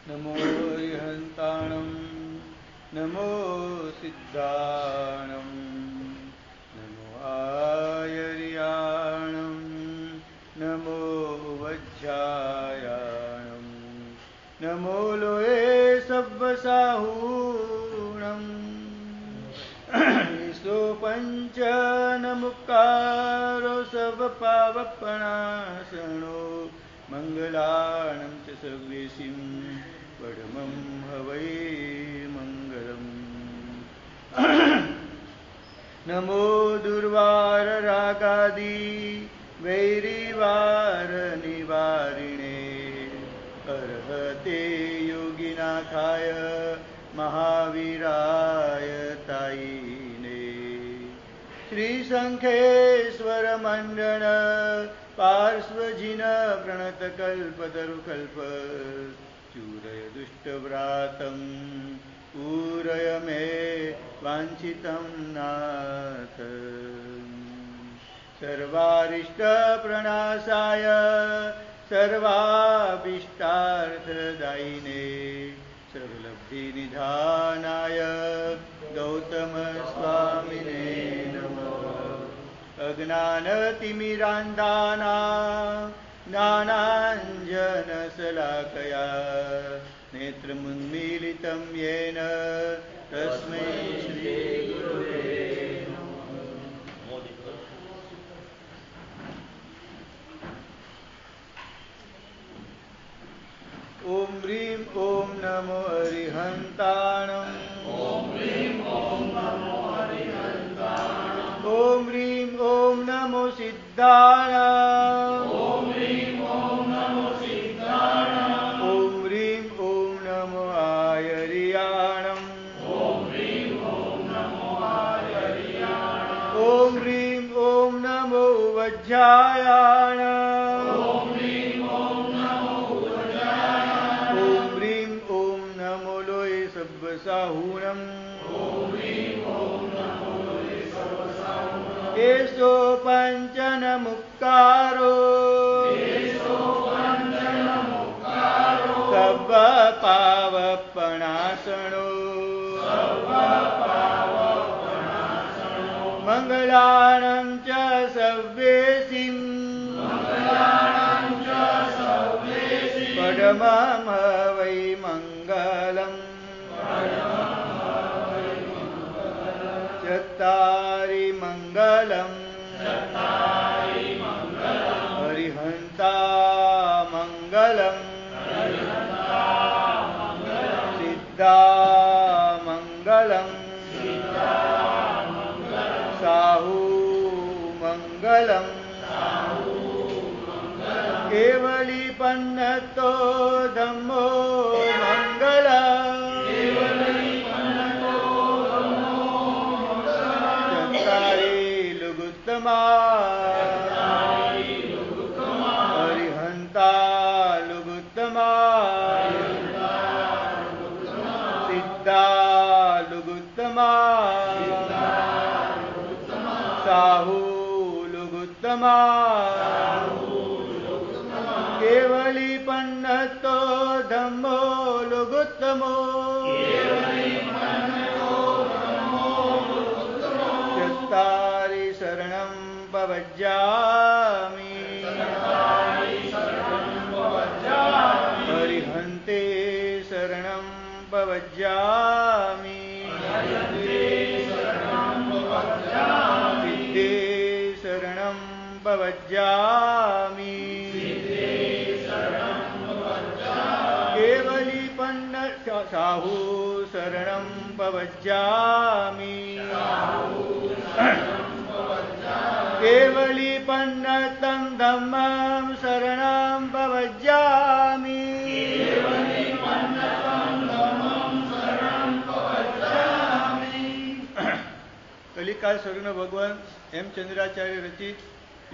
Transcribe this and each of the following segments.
નમો હરિહંતાણમ નમો સિદ્ધાણમ નમો આયર્યાણમ નમો વજ્જાયાણમ નમો લોએ સબ્બસાહૂણમ ઈસો પંચન મુક્કારો સર્વપાવપણાસણો મંગલાણં ચ સર્વેશિં પરમં હવૈ મંગલમ. નમો દુર્વાર રાગાદી વૈરીવાર નિવારિણે અર્હતે યોગિનાથાય મહાવીરાય તાયિને શ્રી શંખેશ્વર મંડળ પાર્શ્વજીન પ્રણત કલ્પતરુકલ્પ ચૂરય દુષ્ટવ્રાતમ પૂરય મે વાંછિતમ નાથ. સર્વારિષ્ટ પ્રણાશાય સર્વાભીષ્ટાર્થદાયિને સર્વલબ્ધિ નિધાનાય ગૌતમ સ્વામિને નમઃ. અજ્ઞાનતિમિરાંધાનાં જ્ઞાનાંજનશલાકયા નેત્રముન્મીલિतं येन તસ્મૈ શ્રી ગુરવે નમઃ. ઓમ હ્રીમ ઓમ નમો અરિહંતાણમ ઓમ હ્રીમ ઓમ નમો અરિહંતાણમ ઓમ હ્રીમ ઓમ નમો સિદ્ધાણમ ઓમ હ્રીમ ઓમ નમો સિદ્ધાણમ ઓમ હ્રીમ ઓમ નમો આયર્યાણમ ઓમ હ્રીમ ઓમ નમો આયર્યાણમ ઓમ હ્રીમ ઓમ નમો વજ્જાયાણમ ઓમ હ્રીમ ઓમ નમો વજ્જાયાણમ ઓમ હ્રીમ ઓમ નમો લોય સબ્બસાહૂણમ ઓમ હ્રીમ ઓમ નમો લોય સબ્બસાહૂણમ એસો પંચન મુક્કારો સબ્બ પાવપણાસણો મંગલાણં ચ સર્વેશિં પરમં હવૈ મંગલમ. ચત્તારી મંગલમ હરિહંતા મંગલમ સિદ્ધા મંગલમ સાહુ મંગલમ કેવલી પન્નતો ધમ્મો મંગલમ ચત્તારી લુગુત્તમા હરિહંતા લુગુત્તમા સિદ્ધા લુગુત્તમા સાહુ લુગુત્તમા કેવલી પન્નતો ધમ્મો લુગુત્તમો ચત્તારી શરણં પવજ્જામિ હરિહંતે શરણં પવજ્જામિ સિદ્ધે શરણં પવજ્જામિ કેવલી પન્ન સાહુ શરણં પવજ્જામિ કેવલી પન્નतं ધમ્મં શરણં પવજ્જામિ કલિકાલ સ્વરૂપનો ભગવાન હેમચંદ્રાચાર્ય રચિત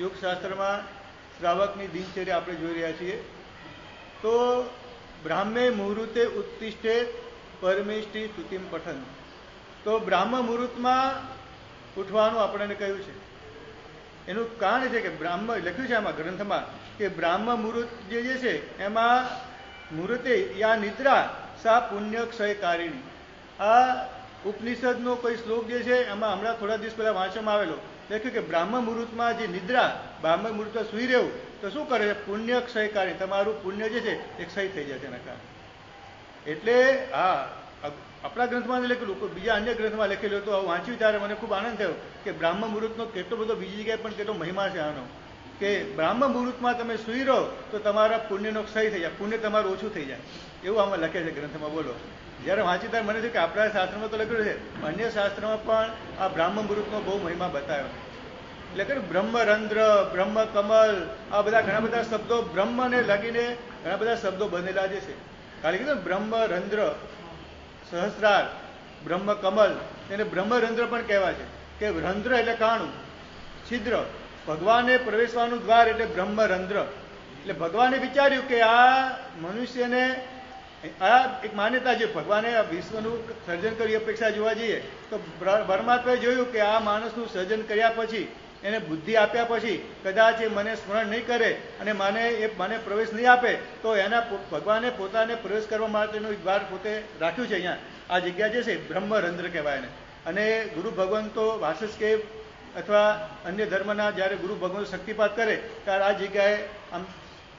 યોગશાસ્ત્રમાં શ્રાવકની દિનચર્યા આપણે જોઈ રહ્યા છીએ. તો બ્રાહ્મે મુહૂર્તે ઉત્તિષ્ઠે પરમેષ્ટિ સ્તુતિમ પઠન. તો બ્રાહ્મ મુહૂર્તમાં ઉઠવાનું આપણને કહ્યું છે. એનું કારણ છે કે બ્રાહ્મ લખ્યું છે આમાં ગ્રંથમાં કે બ્રાહ્મ મુહૂર્ત જે છે એમાં મુહૂર્તે યા નિદ્રા સા પુણ્ય ક્ષયકારિણી. આ ઉપનિષદનો કોઈ શ્લોક જે છે એમાં હમણાં થોડા દિવસ પહેલા વાંચવામાં આવેલો, લખ્યું કે બ્રાહ્મ મુહૂર્તમાં જે નિદ્રા, બ્રાહ્મ મુહૂર્તમાં સુઈ રહેવું તો શું કરે છે? પુણ્ય ક્ષયકારી, તમારું પુણ્ય જે છે એ ક્ષય થઈ જાય તેના કારણે. એટલે આપણા ગ્રંથમાં લખેલું, બીજા અન્ય ગ્રંથમાં લખેલું હતું, આવું વાંચ્યું ત્યારે મને ખૂબ આનંદ થયો કે બ્રાહ્મ મુહૂર્તનો કેટલો બધો બીજી જગ્યાએ પણ કેટલો મહિમા છે આનો, કે બ્રાહ્મ મુહૂર્તમાં તમે સુઈ રહો તો તમારા પુણ્યનો ક્ષય થઈ જાય, પુણ્ય તમારું ઓછું થઈ જાય, એવું આમાં લખે છે ગ્રંથમાં. બોલો, જ્યારે વાંચી ત્યારે મને થયું કે આપણા શાસ્ત્રમાં તો લખેલું છે, અન્ય શાસ્ત્રમાં પણ આ બ્રાહ્મ મુહૂર્તનો બહુ મહિમા બતાવ્યો. એટલે કે બ્રહ્મરંધ્ર, બ્રહ્મ કમલ, આ બધા ઘણા બધા શબ્દો બ્રહ્મને લાગીને ઘણા બધા શબ્દો બનેલા જે છે. ખાલી કીધું બ્રહ્મરંધ્ર, સહસ્રાર, બ્રહ્મ કમલ, એને બ્રહ્મરંધ્ર પણ કહેવાય છે કે રંધ્ર એટલે કાણું, છિદ્ર, ભગવાને પ્રવેશવાનું દ્વાર એટલે બ્રહ્મરંધ્ર. એટલે ભગવાને વિચાર્યું કે આ મનુષ્યને આ એક માન્યતા છે, ભગવાને આ વિશ્વનું સર્જન કરી અપેક્ષા જોવા જઈએ તો પરમાત્માએ જોયું કે આ માણસનું સર્જન કર્યા પછી, એને બુદ્ધિ આપ્યા પછી કદાચ એ મને સ્મરણ નહીં કરે અને મને પ્રવેશ નહીં આપે તો એના ભગવાને પોતાને પ્રવેશ કરવા માટેનું દ્વાર પોતે રાખ્યું છે. અહીંયા આ જગ્યા જે છે બ્રહ્મરંધ્ર કહેવાય એને. અને ગુરુ ભગવાન તો વાસસ્કેવ અથવા અન્ય ધર્મના જ્યારે ગુરુ ભગવાન શક્તિપાત કરે ત્યારે આ જગ્યાએ આમ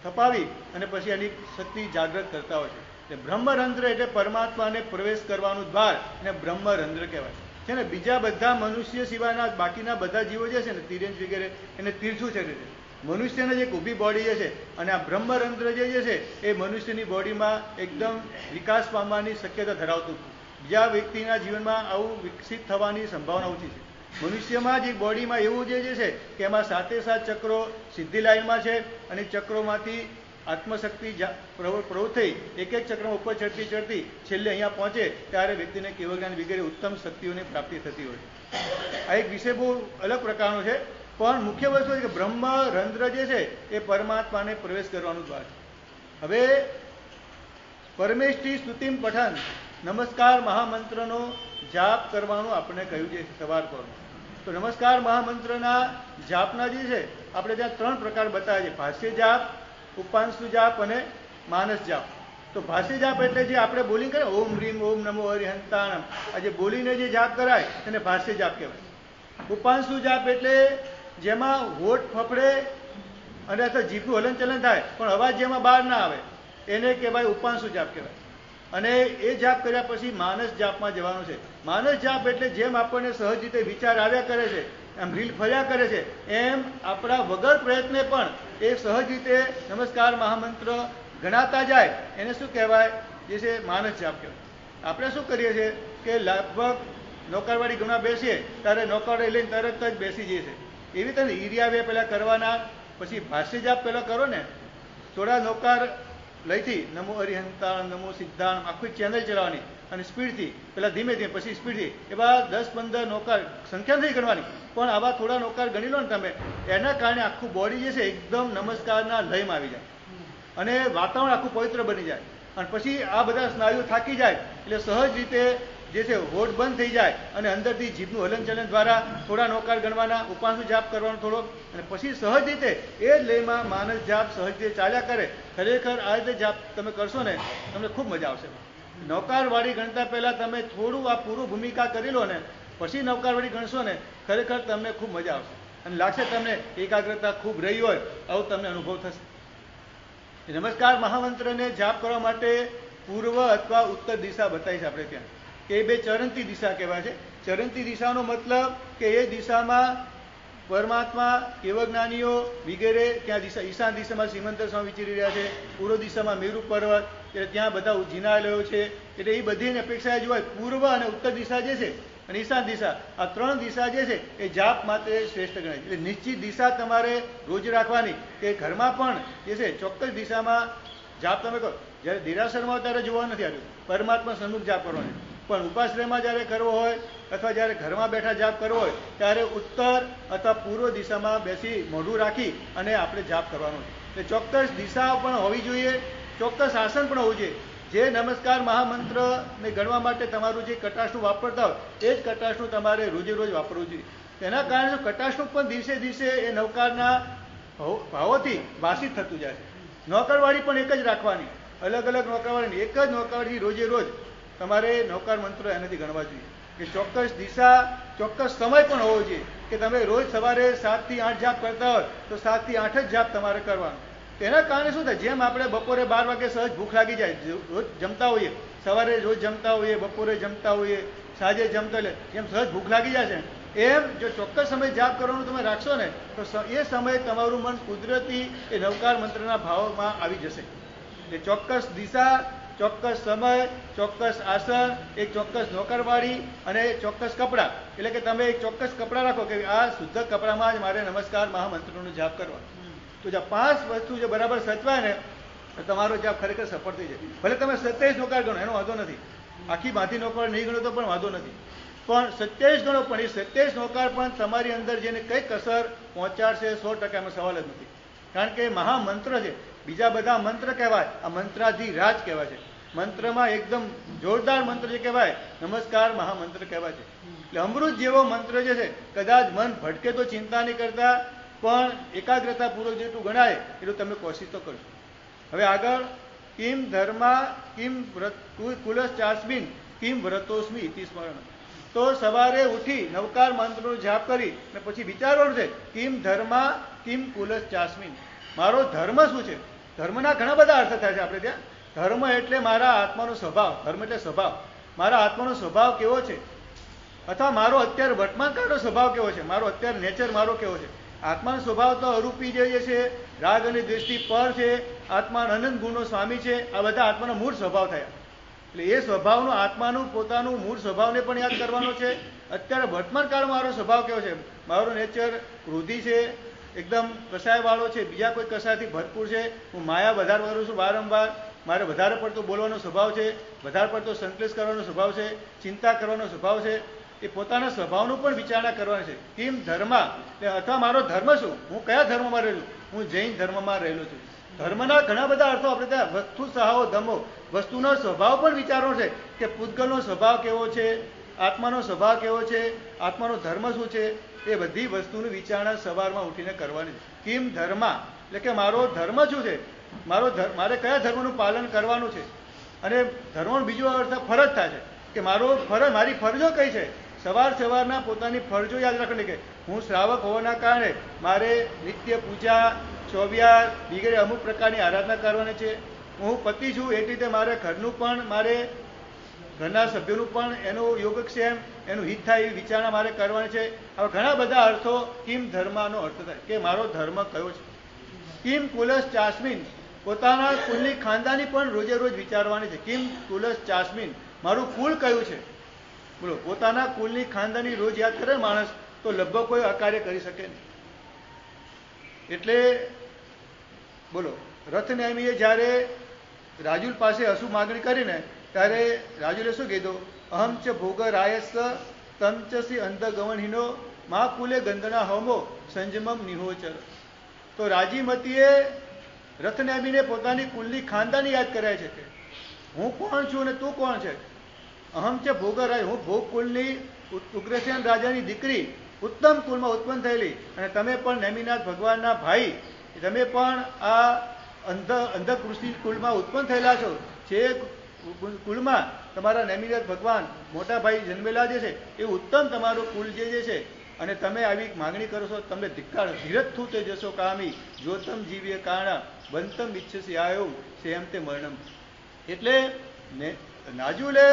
થપાવી અને પછી એની શક્તિ જાગૃત કરતા હોય છે. એટલે બ્રહ્મરંધ્ર એટલે પરમાત્માને પ્રવેશ કરવાનું દ્વાર, એને બ્રહ્મરંધ્ર કહેવાય છે ને. બીજા બધા મનુષ્ય સિવાયના બાકીના બધા જીવો જે છે ને, તિર્યંશ વગેરે, એને તીર્થું છે. મનુષ્યને જે એક ઊભી બોડી જે છે અને આ બ્રહ્મરંધ્ર જે છે એ મનુષ્યની બોડીમાં એકદમ વિકાસ પામવાની શક્યતા ધરાવતું. બીજા વ્યક્તિના જીવનમાં આવું વિકસિત થવાની સંભાવના ઓછી છે. મનુષ્યમાં જ એક બોડીમાં એવું જે છે કે એમાં 7 ચક્રો સીધી લાઈનમાં છે અને ચક્રોમાંથી આત્મશક્તિ પ્રવૃત્ત થઈ એક ચક્રમાં ઉપર ચડતી છેલ્લે અહીંયા પહોંચે ત્યારે વ્યક્તિને કેવળ જ્ઞાન વગેરે ઉત્તમ શક્તિઓની પ્રાપ્તિ થતી હોય. આ એક વિષય બહુ અલગ પ્રકારનો છે, પણ મુખ્ય વસ્તુ છે કે બ્રહ્મરંધ્ર જે છે એ પરમાત્માને પ્રવેશ કરવાનું દ્વાર છે. હવે પરમેષ્ઠી સ્તુતિમ પઠન, નમસ્કાર મહામંત્રનો જાપ કરવાનું આપણે કહ્યું છે સવાર પર. તો નમસ્કાર મહામંત્રના જાપના જે છે આપણે ત્યાં 3 પ્રકાર બતાવે છે: ભાષ્ય જાપ, ઉપાંશુ જાપ અને માનસ જાપ. તો ભાષ્ય જાપ એટલે જે આપણે બોલિંગ કરે, ઓમ રીમ ઓમ નમો હરિહંતાણમ, આ જે બોલીને જે જાપ કરાય એને ભાષ્ય જાપ કહેવાય. ઉપાંશુ જાપ એટલે જેમાં હોઠ ફફડે અને અથવા જીભનું હલનચલન થાય પણ અવાજ જેમાં બહાર ના આવે એને કહેવાય ઉપાંશુ જાપ કહેવાય. અને એ જાપ કર્યા પછી માનસ જાપમાં જવાનું છે. માનસ જાપ એટલે જેમ આપણને સહજ રીતે વિચાર આવ્યા કરે છે, એમ રીલ ફર્યા કરે છે, એમ આપણા વગર પ્રયત્ને પણ એ સહજ રીતે નમસ્કાર મહામંત્ર ગણાતા જાય એને શું કહેવાય? જે છે માનસ જાપ કહેવાય. આપણે શું કરીએ છીએ કે લગભગ નોકરવાળી ગણવા બેસીએ ત્યારે નોકરે લઈને તરત જ બેસી જઈએ છે. એવી રીતે ઈરિયા બે પહેલાં કરવાના, પછી ભાષ્ય જાપ પહેલાં કરો ને, થોડા નોકર લઈથી નમો હરિહંતાણ, નમો સિદ્ધાણ, આખી ચેનલ ચલાવવાની અને સ્પીડથી, પહેલાં ધીમે ધીમે પછી સ્પીડથી, એવા 10-15 નોકર સંખ્યા નથી ગણવાની પણ આવા થોડા નોકર ગણી લો ને તમે, એના કારણે આખું બોડી જે છે એકદમ નમસ્કારના લયમાં આવી જાય અને વાતાવરણ આખું પવિત્ર બની જાય. અને પછી આ બધા સ્નાયુઓ થાકી જાય એટલે સહજ રીતે જે છે હોઠ બંધ થઈ જાય અને અંદરથી જીભનું હલનચલન દ્વારા થોડા નોકાર ગણવાના, ઉપાંશુ જાપ કરવાનો થોડો, અને પછી સહજ રીતે એ જ લયમાં માનસ જાપ સહજ રીતે ચાલ્યા કરે. ખરેખર આ રીતે જાપ તમે કરશો ને તમને ખૂબ મજા આવશે. નૌકારવાળી ગણતા પહેલાં તમે થોડું આ પૂર્વ ભૂમિકા કરી લો ને પછી નૌકારવાળી ગણશો ને ખરેખર તમને ખૂબ મજા આવશે અને લાગશે તમને એકાગ્રતા ખૂબ રહી હોય આવું તમને અનુભવ થશે. નમસ્કાર મહામંત્રને જાપ કરવા માટે પૂર્વ અથવા ઉત્તર દિશા બતાવી છે આપણે ત્યાં, કે એ 2 ચરંતી દિશા કહેવાય છે. ચરંતી દિશાનો મતલબ કે એ દિશામાં પરમાત્મા, કેવજ્ઞાનીઓ વગેરે ત્યાં દિશા, ઈશાન દિશામાં શ્રીમંતર સ્વામી વિચરી રહ્યા છે, પૂર્વ દિશામાં મેરુ પર્વત, એટલે ત્યાં બધા ઉજીનાલયો છે. એટલે એ બધીની અપેક્ષા જોવાય પૂર્વ અને ઉત્તર દિશા જે છે અને ઈશાન દિશા, આ 3 દિશા જે છે એ જાપ માટે શ્રેષ્ઠ ગણાય છે. એટલે નિશ્ચિત દિશા તમારે રોજ રાખવાની, કે ઘરમાં પણ જે છે ચોક્કસ દિશામાં જાપ તમે કરો. જ્યારે દેરાસરમાં ત્યારે જોવા નથી આવ્યું, પરમાત્મા સન્મુખ જાપ કરવાની, પણ ઉપાશ્રયમાં જ્યારે કરવો હોય અથવા જ્યારે ઘરમાં બેઠા જાપ કરવો હોય ત્યારે ઉત્તર અથવા પૂર્વ દિશામાં બેસી મોઢું રાખી અને આપણે જાપ કરવાનો છે. એટલે ચોક્કસ દિશા પણ હોવી જોઈએ, ચોક્કસ આસન પણ હોવું જોઈએ. જે નમસ્કાર મહામંત્રને ગણવા માટે તમારું જે કટાશનું વાપરતા હોય એ જ કટાશનું તમારે રોજે રોજ વાપરવું જોઈએ. તેના કારણે કટાશનું પણ દિવસે દિવસે એ નૌકારના ભાવોથી વાસિત થતું જાય છે. નૌકારવાળી પણ એક જ રાખવાની, અલગ અલગ નૌકારવાળી, એક જ નૌકારવાળી રોજે રોજ તમારે નૌકાર મંત્રો એનાથી ગણવા જોઈએ કે ચોક્કસ દિશા, ચોક્કસ સમય પણ હોવો જોઈએ કે તમે રોજ સવારે 7 થી 8 જાપ કરતા હોય તો 7 થી 8 જ જાપ તમારે કરવાનો. તેના કારણે શું થાય, જેમ આપણે બપોરે 12 વાગે સહજ ભૂખ લાગી જાય, રોજ જમતા હોઈએ, સવારે રોજ જમતા હોઈએ, બપોરે જમતા હોઈએ, સાંજે જમતા હોય, જેમ સહજ ભૂખ લાગી જાય છે, એમ જો ચોક્કસ સમય જાપ કરવાનું તમે રાખશો ને તો એ સમયે તમારું મન કુદરતી એ નવકાર મંત્રના ભાવમાં આવી જશે. એ ચોક્કસ દિશા, ચોક્કસ સમય, ચોક્કસ આસન, એક ચોક્કસ નોકરવાળી અને ચોક્કસ કપડાં. એટલે કે તમે એક ચોક્કસ કપડાં રાખો કે આ શુદ્ધ કપડામાં જ મારે નમસ્કાર મહામંત્રનો જાપ કરવા. તો જો 5 વસ્તુ જો બરાબર સચવાય ને તો તમારો જાપ ખરેખર સફળ થઈ જાય. ભલે તમે 27 નોકાર ગણો એનો વાંધો નથી, આખી બાંધી નોકાર નહીં ગણો તો પણ વાંધો નથી, પણ 27 ગણો પણ એ 27 નોકાર પણ તમારી અંદર જેને કઈ કસર પહોંચાડશે 100%, એમાં સવાલ જ નથી. કારણ કે મહામંત્ર છે, બીજા બધા મંત્ર કહેવાય, આ મંત્રાધિરાજ કહેવાય છે. મંત્રમાં એકદમ જોરદાર મંત્ર જે કહેવાય નમસ્કાર મહામંત્ર કહેવાય છે. એટલે અમૃત જેવો મંત્ર જે છે, કદાચ મન ભટકે તો ચિંતા નહીં કરતા, પણ એકાગ્રતાપૂર્વક જેટલું ગણાય એટલું તમે કોશિશ તો કરજો. હવે આગળ કિમ ધર્મા કિમ કુલશ્ચાસ્મિન કિમ વ્રતોસ્મિ ઇતિ સ્મરણ. તો સવારે ઉઠી નવકાર મંત્રનો જાપ કરી અને પછી વિચારવાનું છે કિમ ધર્મા કિમ કુલશ્ચાસ્મિન, મારો ધર્મ શું છે. ધર્મના ઘણા બધા અર્થ થાય છે આપણે ત્યાં. ધર્મ એટલે મારા આત્માનો સ્વભાવ, ધર્મ એટલે સ્વભાવ, મારા આત્માનો સ્વભાવ કેવો છે, અથવા મારો અત્યારે વર્તમાનકાળનો સ્વભાવ કેવો છે, મારો અત્યારે નેચર મારો કેવો છે. આત્માનો સ્વભાવ તો અરૂપી જે છે, રાગ અને દ્વેષથી પર છે, આત્મા અનંત ગુણનો સ્વામી છે, આ બધા આત્માનો મૂળ સ્વભાવ થયા. એટલે એ સ્વભાવનું આત્માનું પોતાનું મૂળ સ્વભાવને પણ યાદ કરવાનો છે. અત્યારે વર્તમાન કાળમાં મારો સ્વભાવ કેવો છે, મારો નેચર ક્રોધી છે, એકદમ કસાયવાળો છે, બીજા કોઈ કસાયથી ભરપૂર છે, હું માયા વધારે કરું છું વારંવાર, મારે વધારે પડતો બોલવાનો સ્વભાવ છે, વધારે પડતો સંકલેશ કરવાનો સ્વભાવ છે, ચિંતા કરવાનો સ્વભાવ છે. એ પોતાના સ્વભાવનું પણ વિચારણા કરવાની છે. કિમ ધર્મા, અથવા મારો ધર્મ શું, હું કયા ધર્મમાં રહેલું, હું જૈન ધર્મમાં રહેલો છું. ધર્મના ઘણા બધા અર્થો આપણે ત્યાં વસ્તુ સહાવો ધમો, વસ્તુનો સ્વભાવ પણ વિચારવાનો છે કે પૂતગલનો સ્વભાવ કેવો છે, આત્માનો સ્વભાવ કેવો છે, આત્માનો ધર્મ શું છે, એ બધી વસ્તુની વિચારણા સવારમાં ઉઠીને કરવાની છે. કિમ ધર્મા એટલે કે મારો ધર્મ શું છે, મારે કયા ધર્મનું પાલન કરવાનું છે. અને ધર્મનો બીજો અર્થ ફરજ થાય છે કે મારી ફરજો કઈ છે. સવારના પોતાની ફરજો યાદ રાખવાની કે હું શ્રાવક હોવાના કારણે મારે નિત્ય પૂજા, ચોવ્યાર વગેરે અમુક પ્રકારની આરાધના કરવાની છે. હું પતિ છું એ રીતે મારે ઘરનું પણ, મારે ઘરના સભ્યોનું પણ એનો યોગક્ષેમ, એનું હિત થાય એવી વિચારણા મારે કરવાની છે. હવે ઘણા બધા અર્થો કિમ ધર્માનો અર્થ થાય કે મારો ધર્મ કયો છે. કિમ કુલશ્ચાસ્મિન, પોતાના કુલની ખાનદાની પણ રોજે રોજ વિચારવાની છે. કિમ કુલશ્ચાસ્મિન, મારું કુલ કયું છે. બોલો, પોતાના કુલની ખાનદાની રોજ યાદ કરે માણસ તો લગભગ કોઈ અકાર્ય કરી શકે નહીં. એટલે બોલો, રથનેમીએ જ્યારે રાજુલ પાસે અશુભ માગણી કરીને ત્યારે રાજુલે શું કીધું, અહમ ચ ભોગરાયસ તમ ચસી અંધગવનહીનો મા કુલે ગંધના હોમો સંજમમ નિહોચર. તો રાજીમતીએ રથનેમીને પોતાની કુલની ખાનદાની યાદ કરાય છે કે હું કોણ છું અને તું કોણ છે. અહમ છે ભોગરાય, હું ભોગ કુલની ઉગ્રસેન રાજાની દીકરી, ઉત્તમ કુલમાં ઉત્પન્ન થયેલી, અને તમે પણ નેમિનાથ ભગવાનના ભાઈ, તમે પણ આ અંધકૃષિ કુલમાં ઉત્પન્ન થયેલા છો. જે કુલમાં તમારા નેમિનાથ ભગવાન મોટા ભાઈ જન્મેલા જે છે એ ઉત્તમ તમારું કુલ જે છે, અને તમે આવી માગણી કરો છો, તમને ધિક્કાર. ધીરજ થું તે જશો કામી, જોતમ જીવીએ કારણા બંતમ ઈચ્છસી આયો સેમ તે મરણમ. એટલે નાજુલે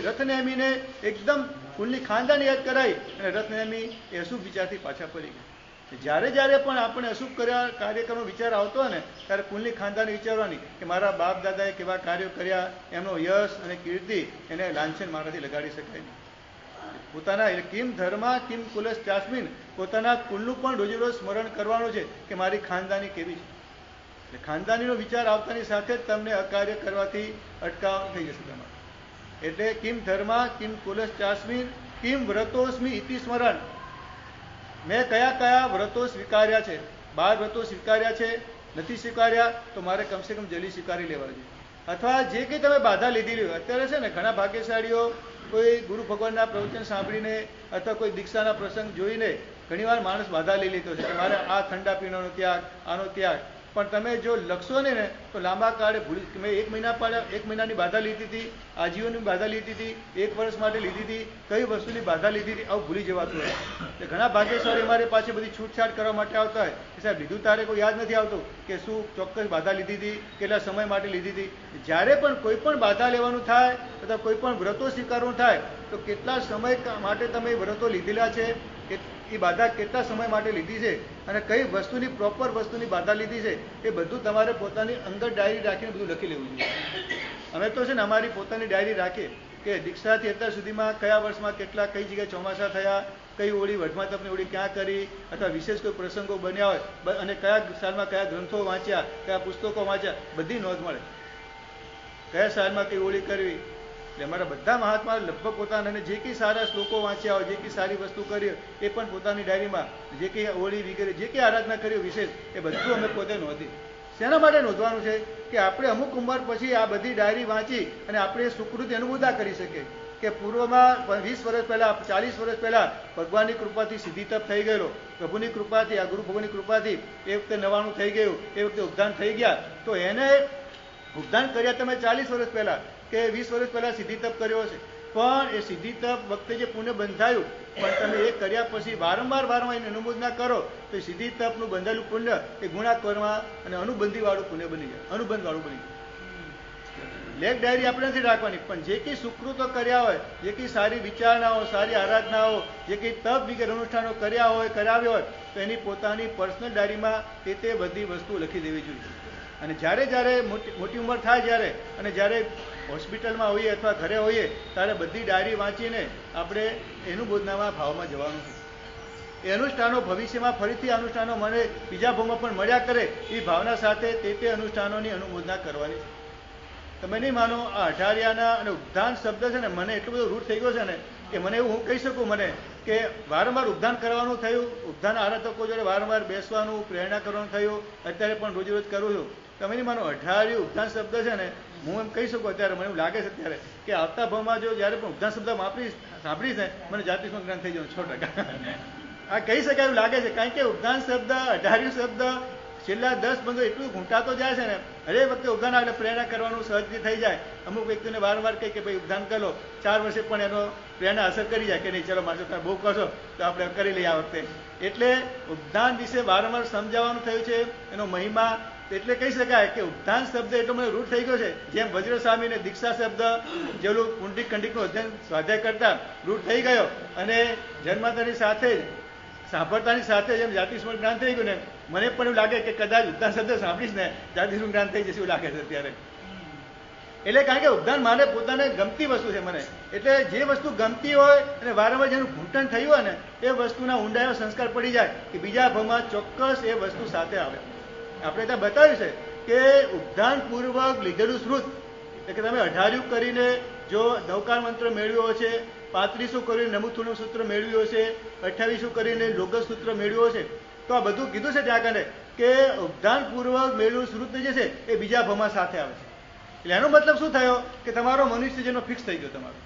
રથનેમીને એકદમ કુલની ખાનદાની યાદ કરાઈ અને રથનેમી એ અશુભ વિચારથી પાછા પડી ગયા. જ્યારે જ્યારે પણ આપણે અશુભ કાર્યક્રમનો વિચાર આવતો હોય ને ત્યારે કુલની ખાનદાની વિચારવાની કે મારા બાપ દાદાએ કેવા કાર્યો કર્યા, એમનો યશ અને કીર્તિ એને લાંછન મારાથી લગાડી શકાય નહીં. પોતાના કિમ ધર્મા કિમ કુલશ્ચાસ્મિન, પોતાના કુલનું પણ રોજે રોજ સ્મરણ કરવાનું છે કે મારી ખાનદાની કેવી છે. એટલે ખાનદાનીનો વિચાર આવતાની સાથે જ તમને અકાર્ય કરવાથી અટકાવ થઈ જશે તમારે. એટલે કિમ ધર્મા કિમ કુલશ્ચાસ્મિન કિમ વ્રતોસ્મિ ઇતિ સ્મરણ. મેં કયા કયા વ્રતો સ્વીકાર્યા છે, 12 વ્રતો સ્વીકાર્યા છે, નથી સ્વીકાર્યા તો મારે કમસે કમ જલ્દી સ્વીકારી લેવા જોઈએ. અથવા જે કંઈ તમે બાધા લીધી હોય, અત્યારે છે ને ઘણા ભાગ્યશાળીઓ કોઈ ગુરુ ભગવાનના પ્રવચન સાંભળીને અથવા કોઈ દીક્ષાના પ્રસંગ જોઈને ઘણીવાર માણસ બાધા લઈ લેતો છે કે મારે આ ઠંડા પીણાનો ત્યાગ, આનો ત્યાગ. પણ તમે જો લખશો ને તો લાંબા કાળે ભૂલી. મેં 1 મહિનાની બાધા લીધી હતી, આજીવનની બાધા લીધી હતી, 1 વર્ષ માટે લીધી હતી, કઈ વસ્તુની બાધા લીધી હતી, આવું ભૂલી જવાતું હોય. એટલે ઘણા ભાગ્યશાળી અમારી પાસે બધી છૂટછાટ કરવા માટે આવતા હોય કે સાહેબ લીધું તારે કોઈ યાદ નથી આવતું કે શું ચોક્કસ બાધા લીધી હતી, કેટલા સમય માટે લીધી હતી. જ્યારે પણ કોઈ પણ બાધા લેવાનું થાય અથવા કોઈ પણ વ્રતો સ્વીકારવું થાય તો કેટલા સમય માટે તમે વ્રતો લીધેલા છે, એ બાધા કેટલા સમય માટે લીધી છે અને કઈ વસ્તુની પ્રોપર વસ્તુની બાધા લીધી છે, એ બધું તમારે પોતાની અંદર ડાયરી રાખીને બધું લખી લેવું જોઈએ. અમે તો છે ને અમારી પોતાની ડાયરી રાખીએ કે દીક્ષાથી અત્યાર સુધીમાં કયા વર્ષમાં કેટલા, કઈ જગ્યાએ ચોમાસા થયા, કઈ ઓળી વઢમાં તપની ઓળી ક્યાં કરી, અથવા વિશેષ કોઈ પ્રસંગો બન્યા હોય અને કયા સાલમાં કયા ગ્રંથો વાંચ્યા, કયા પુસ્તકો વાંચ્યા, બધી નોંધ મળે. કયા સાલમાં કઈ ઓળી કરવી. એટલે અમારા બધા મહાત્મા લગભગ પોતાના જે કંઈ સારા શ્લોકો વાંચ્યા હોય, જે કંઈ સારી વસ્તુ કરી એ પણ પોતાની ડાયરીમાં, જે કંઈ હોળી વગેરે જે કંઈ આરાધના કરી વિશેષ, એ બધું અમે પોતે નોંધી. શેના માટે નોંધવાનું છે કે આપણે અમુક ઉંમર પછી આ બધી ડાયરી વાંચી અને આપણે સુકૃતિ અનુમોદા કરી શકીએ કે પૂર્વમાં 20 વર્ષ પહેલા, 40 વર્ષ પહેલા ભગવાનની કૃપાથી સિદ્ધિ તપ થઈ ગયેલો, પ્રભુની કૃપાથી, આ ગુરુ ભગવાનની કૃપાથી એ વખતે 99 થઈ ગયું, એ વખતે ઉપદાન થઈ ગયા, તો એને ઉપદાન કર્યા તમે 40 વર્ષ પહેલા કે 20 વર્ષ પહેલા સિદ્ધિ તપ કર્યો છે, પણ એ સિદ્ધિ તપ વખતે જે પુણ્ય બંધાયું, પણ તમે એ કર્યા પછી વારંવાર એની અનુમોદના કરો તો સિદ્ધિ તપનું બંધાયેલું પુણ્ય એ ગુણાકર્મા અને અનુબંધી વાળું પુણ્ય બની જાય, અનુબંધ વાળું બની જાય. લેખ ડાયરી આપણે નથી રાખવાની, પણ જે કંઈ સુકૃતો કર્યા હોય, જે કંઈ સારી વિચારણાઓ, સારી આરાધનાઓ, જે કંઈ તપ વગેરે અનુષ્ઠાનો કર્યા હોય, કરાવ્યો હોય, તો એની પોતાની પર્સનલ ડાયરીમાં તે બધી વસ્તુ લખી દેવી જોઈએ. અને જ્યારે મોટી ઉંમર થાય જ્યારે, અને જ્યારે હોસ્પિટલમાં હોઈએ અથવા ઘરે હોઈએ, ત્યારે બધી ડાયરી વાંચીને આપણે એનું બોધનામાં ભાવમાં જવાનું છે. એ અનુષ્ઠાનો ભવિષ્યમાં ફરીથી અનુષ્ઠાનો મને બીજા ભાવમાં પણ મળ્યા કરે એ ભાવના સાથે તે અનુષ્ઠાનોની અનુમોદના કરવાની છે. તમે નહીં માનો, આ અઢારિયાના અને ઉપદાન શબ્દ છે ને, મને એટલો બધો રૂઢ થઈ ગયો છે ને કે મને એવું હું કહી શકું મને કે વારંવાર ઉપદાન કરવાનું થયું, ઉપદાન આરાધકો જોડે વારંવાર બેસવાનું, પ્રેરણા કરવાનું થયું, અત્યારે પણ રોજ રોજ કરું છું. તમે નહીં માનો, અઢારિયું ઉપદાન શબ્દ છે ને, હું એમ કહી શકું અત્યારે, મને એવું લાગે છે અત્યારે કે આવતા ભાવમાં જો જ્યારે પણ ઉપદાન શબ્દ સાંભળીશ ને, મને જાતિસ્મરણ જ્ઞાન થઈ જવાનું 6%. આ કહી શકાય એવું લાગે છે, કારણ કે ઉપદાન શબ્દ, અઢારિયું શબ્દ છેલ્લા 10-15 એટલું ઘૂંટાતો જાય છે ને, હરેક વખતે ઉપદાન એટલે પ્રેરણા કરવાનું સહજથી થઈ જાય. અમુક વ્યક્તિને વારંવાર કહે કે ભાઈ ઉપદાન કરો, 4 વર્ષે પણ એનો પ્રેરણા અસર કરી જાય કે નહીં, ચલો માણસો તમે બહુ કરશો તો આપણે કરી લઈએ આ વખતે. એટલે ઉપદાન વિશે વારંવાર સમજાવવાનું થયું છે, એનો મહિમા. એટલે કહી શકાય કે ઉપદાન શબ્દ એટલો મને રૂઢ થઈ ગયો છે, જેમ વજ્રસ્વામીને દીક્ષા શબ્દ જેવું કુંડિક કંડિકનું અધ્યયન સ્વાધ્યાય કરતા રૂઢ થઈ ગયો, અને જન્માતાની સાથે જ સાંભળતાની સાથે જેમ જાતિસ્મરણ જ્ઞાન થઈ ગયું ને, મને પણ એવું લાગે કે કદાચ ઉપદાન શબ્દ સાંભળીશ ને જાતિસ્મરણ જ્ઞાન થઈ જશે એવું લાગે છે અત્યારે. એટલે કારણ કે ઉપદાન મારે પોતાને ગમતી વસ્તુ છે મને, એટલે જે વસ્તુ ગમતી હોય અને વારંવાર જેનું ઘૂંટણ થયું હોય ને, એ વસ્તુના ઊંડાઈનો સંસ્કાર પડી જાય કે બીજા ભાવમાં ચોક્કસ એ વસ્તુ સાથે આવે. આપણે ત્યાં બતાવ્યું છે કે ઉપદાનપૂર્વક લીધેલું શ્રુત, એટલે કે તમે અઢારિયું કરીને જો નવકાર મંત્ર મેળવ્યો છે, 35 કરીને નમુથુનું સૂત્ર મેળવ્યું છે, 28 કરીને લોગસ સૂત્ર મેળવ્યો છે, તો આ બધું કીધું છે ત્યાં આગળ કે ઉપદાનપૂર્વક મેળવેલું શ્રુત જે છે એ બીજા ભાવમાં સાથે આવે છે. એટલે એનો મતલબ શું થયો કે તમારો મનુષ્ય જન્મ ફિક્સ થઈ ગયો તમારો.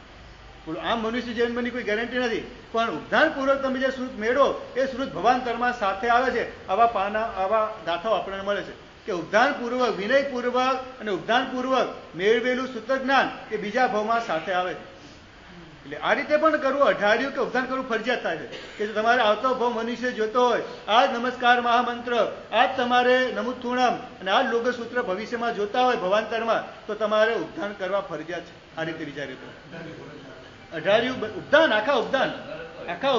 આમ મનુષ્ય જન્મની કોઈ ગેરંટી નથી, પણ ઉપદાનપૂર્વક તમે જે શ્રુત મેળવો એ શ્રુત ભવાંતરમાં સાથે આવે છે. આવા ગાથાઓ આપણને મળે છે કે ઉપદાનપૂર્વક, વિનયપૂર્વક અને ઉપદાનપૂર્વક મેળવેલું સૂત્ર જ્ઞાન એ બીજા ભાવમાં સાથે આવે છે. એટલે આ રીતે પણ કરવું, અઢારિયું કે ઉપદાન કરવું ફરજિયાત થાય છે કે જો તમારે આવતો ભાવ મનુષ્ય જોતો હોય, આ જ નમસ્કાર મહામંત્ર, આ જ તમારે નમુથુણમ અને આ જ લોગ સૂત્ર ભવિષ્યમાં જોતા હોય ભવાંતરમાં, તો તમારે ઉપદાન કરવા ફરજિયાત છે. આ રીતે વિચાર્યું તો અઢારિયું ઉપદાન, આખા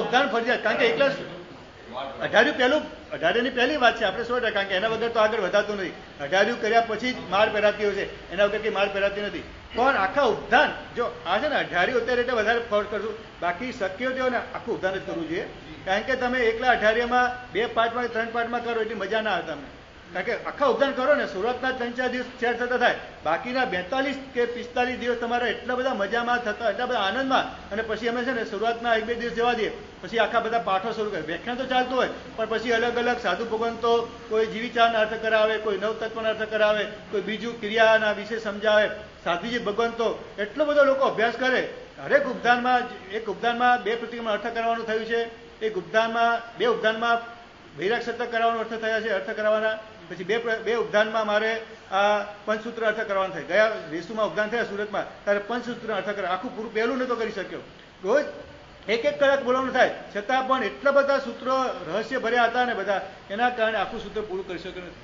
ઉપદાન ફરજિયાત. કારણ કે એકલા અઢારિયાની પહેલી વાત છે આપણે 100%, કારણ કે એના વગર તો આગળ વધાતું નથી. અઢારિયું કર્યા પછી જ માર પહેરાતી હોય છે, એના વગર કંઈ માર પહેરાતી નથી. પણ આખા ઉપદાન, જો આ છે ને અઢારિયું અત્યારે એટલે વધારે ફોર્સ કરશું, બાકી શક્ય હોય ને આખું ઉપદાન જ કરવું જોઈએ. કારણ કે તમે એકલા અઢારિયામાં 2 પાર્ટમાં 3 પાર્ટમાં કરો એટલી મજા ના આવે તમને. કારણ કે આખા ઉપદાન કરો ને, શરૂઆતના 3-4 દિવસ શેર થતા થાય, બાકીના 42 કે 45 દિવસ તમારે એટલા બધા મજામાં થતા, એટલા બધા આનંદમાં, અને પછી અમે છે ને શરૂઆતના 1-2 દિવસ જવા દઈએ, પછી આખા બધા પાઠો શરૂ કરે. વ્યાખ્યાન તો ચાલતું હોય, પણ પછી અલગ અલગ સાધુ ભગવાન તો કોઈ જીવિચારના અર્થ કરાવે, કોઈ નવતત્વના અર્થ કરાવે, કોઈ બીજું ક્રિયાના વિશે સમજાવે. સાધુજી ભગવાન તો એટલો બધો લોકો અભ્યાસ કરે હરેક ઉપદાનમાં એક ઉપદાનમાં 2 પ્રતિક્રમણ અર્થ કરવાનું થયું છે. એક ઉપદાનમાં 2 ઉપદાનમાં વૈરાગ સતક કરવાનો અર્થ થયા છે, અર્થ કરવાના. પછી બે ઉપદાનમાં મારે આ પંચસૂત્ર અર્થ કરવાનું થાય. ગયા વેસુમાં ઉપદાન થયા સુરતમાં, ત્યારે પંચસૂત્ર અર્થ કરવા આખું પૂરું પહેલું નતો કરી શક્યો. રોજ 1 કલાક બોલવાનું થાય, છતાં પણ એટલા બધા સૂત્રો રહસ્ય ભર્યા હતા ને બધા, એના કારણે આખું સૂત્ર પૂરું કરી શક્યો નથી.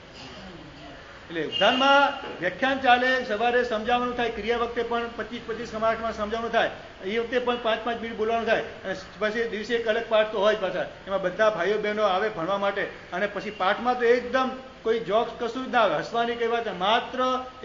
એટલે ઉપદાનમાં વ્યાખ્યાન ચાલે, સવારે સમજાવવાનું થાય, ક્રિયા વખતે પણ 25-25 કલાકમાં સમજાવવાનું થાય, એ વખતે પણ 5-5 મિનિટ બોલવાનું થાય. અને પછી દિવસે એક અલગ પાઠ તો હોય જ પાછા, એમાં બધા ભાઈઓ બહેનો આવે ભણવા માટે. અને પછી પાઠમાં તો એકદમ કોઈ જોક્સ કશું જ ના આવે, હસવાની કઈ વાત, માત્ર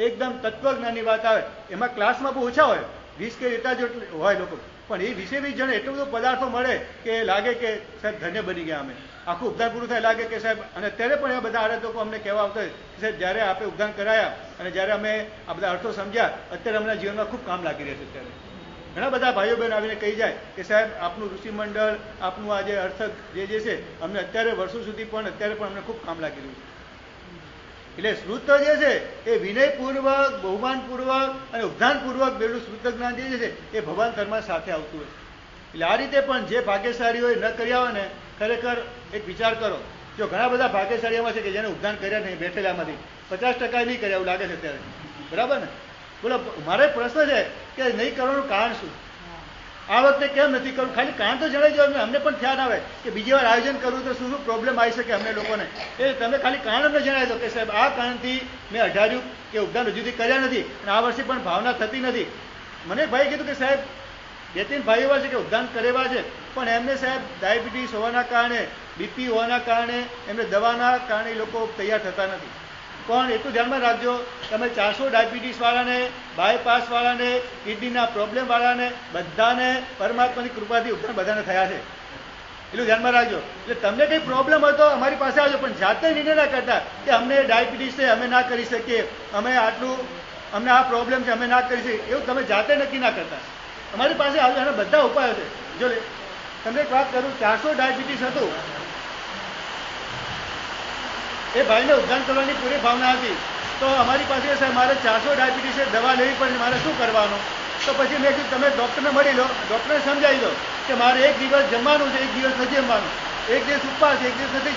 એકદમ તત્વજ્ઞાનની વાત આવે. એમાં ક્લાસમાં બહુ ઓછા હોય, 20 કે એટલા જ હોય લોકો, પણ એ 20-20 જણ એટલું બધું પદાર્થો મળે કે લાગે કે સાહેબ ધન્ય બની ગયા અમે. આખું ઉપદાન પૂરું થાય લાગે કે સાહેબ. અને અત્યારે પણ એવા બધા આરાધકો અમને કહેવા આવતા હોય કે સાહેબ જ્યારે આપણે ઉપદાન કરાયા અને જ્યારે અમે આ બધા અર્થો સમજ્યા, અત્યારે અમના જીવનમાં ખૂબ કામ લાગી રહ્યા છે. અત્યારે ઘણા બધા ભાઈઓ બહેન આવીને કહી જાય કે સાહેબ આપનું ઋષિમંડળ, આપનું આ જે અર્થ જે છે અમને અત્યારે વર્ષો સુધી પણ અત્યારે પણ અમને ખૂબ કામ લાગી રહ્યું છે. એટલે શ્રુત જે છે એ વિનયપૂર્વક, બહુમાનપૂર્વક અને ઉપધાનપૂર્વક પેલું શ્રુત જ્ઞાન જે છે એ ભગવાન ધર્મ સાથે આવતું હોય. એટલે આ રીતે પણ જે ભાગ્યશાળીઓ ન કર્યા હોય ને, ખરેખર એક વિચાર કરો. જો ઘણા બધા ભાગ્યશાળીઓમાં છે કે જેને ઉપદાન કર્યા નહીં, બેઠેલામાંથી 50% નહીં કર્યા એવું લાગે છે અત્યારે, બરાબર ને? બોલો, મારો પ્રશ્ન છે કે નહીં કરવાનું કારણ શું? આ વખતે કેમ નથી કરવું? ખાલી કારણ તો જણાવી દો, અમને પણ ખ્યાલ આવે કે બીજી વાર આયોજન કરવું તો શું શું પ્રોબ્લેમ આવી શકે અમને લોકોને. એ તમે ખાલી કારણ અમને જણાવી દો કે સાહેબ આ કારણથી મેં અઢાર્યું કે ઉપદાન હજુથી કર્યા નથી અને આ વર્ષે પણ ભાવના થતી નથી. મને ભાઈ કીધું કે સાહેબ 2-3 ભાઈઓ એવા છે કે ઉપદાન કરેવા છે, પણ એમને સાહેબ ડાયાબિટીસ હોવાના કારણે, બીપી હોવાના કારણે, એમને દવાના કારણે એ લોકો તૈયાર થતા નથી. પણ એટલું ધ્યાનમાં રાખજો, તમે 400 ડાયાબિટીસવાળાને, બાયપાસવાળાને, કિડનીના પ્રોબ્લેમવાળાને બધાને પરમાત્માની કૃપાથી ઉપદાન બધાને થયા છે. એટલું ધ્યાનમાં રાખજો. એટલે તમને કંઈ પ્રોબ્લેમ હોય તો અમારી પાસે આવજો, પણ જાતે નિર્ણય ના કરતા કે અમને ડાયાબિટીસ છે અમે ના કરી શકીએ, અમે આટલું, અમને આ પ્રોબ્લેમ છે અમે ના કરી શકીએ, એવું તમે જાતે નક્કી ના કરતા. અમારી પાસે આવજો, એના બધા ઉપાયો છે. જો તમને એક વાત કરું, 400 ડાયાબિટીસ હતું, એ ભાઈને ઉપદાન કરવાની પૂરી ભાવના હતી. તો અમારી પાસે સાહેબ મારે 400 ડાયાબિટીસ છે, દવા લેવી પડે, મારે શું કરવાનું? તો પછી મેં કીધું તમે ડૉક્ટરને મળી લો, ડૉક્ટરને સમજાવી દો કે મારે 1 દિવસ જમવાનું છે, 1 દિવસ નથી જમવાનું, 1 દિવસ ઉપવાસ છે, 1 દિવસ નથી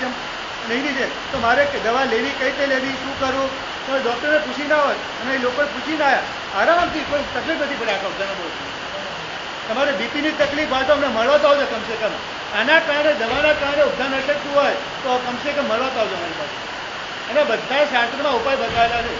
નહીં છે, તો મારે દવા લેવી કઈ રીતે લેવી, શું કરવું? તો ડૉક્ટરને પૂછી ના હોય અને એ લોકોને પૂછીને આવ્યા, આરામથી કોઈ તકલીફ નથી પડે. આખા ઉપદાન બહુ તમારે બીપીની તકલીફ હોય તો અમને મળવા તો આવજો કમસે કમ. આના કારણે, દવાના કારણે ઉપદાન અટકતું હોય તો કમસે કમ મળવા તો આવજો અમારી પાસે. અને બધા શાસ્ત્રમાં ઉપાય બતાવેલા છે.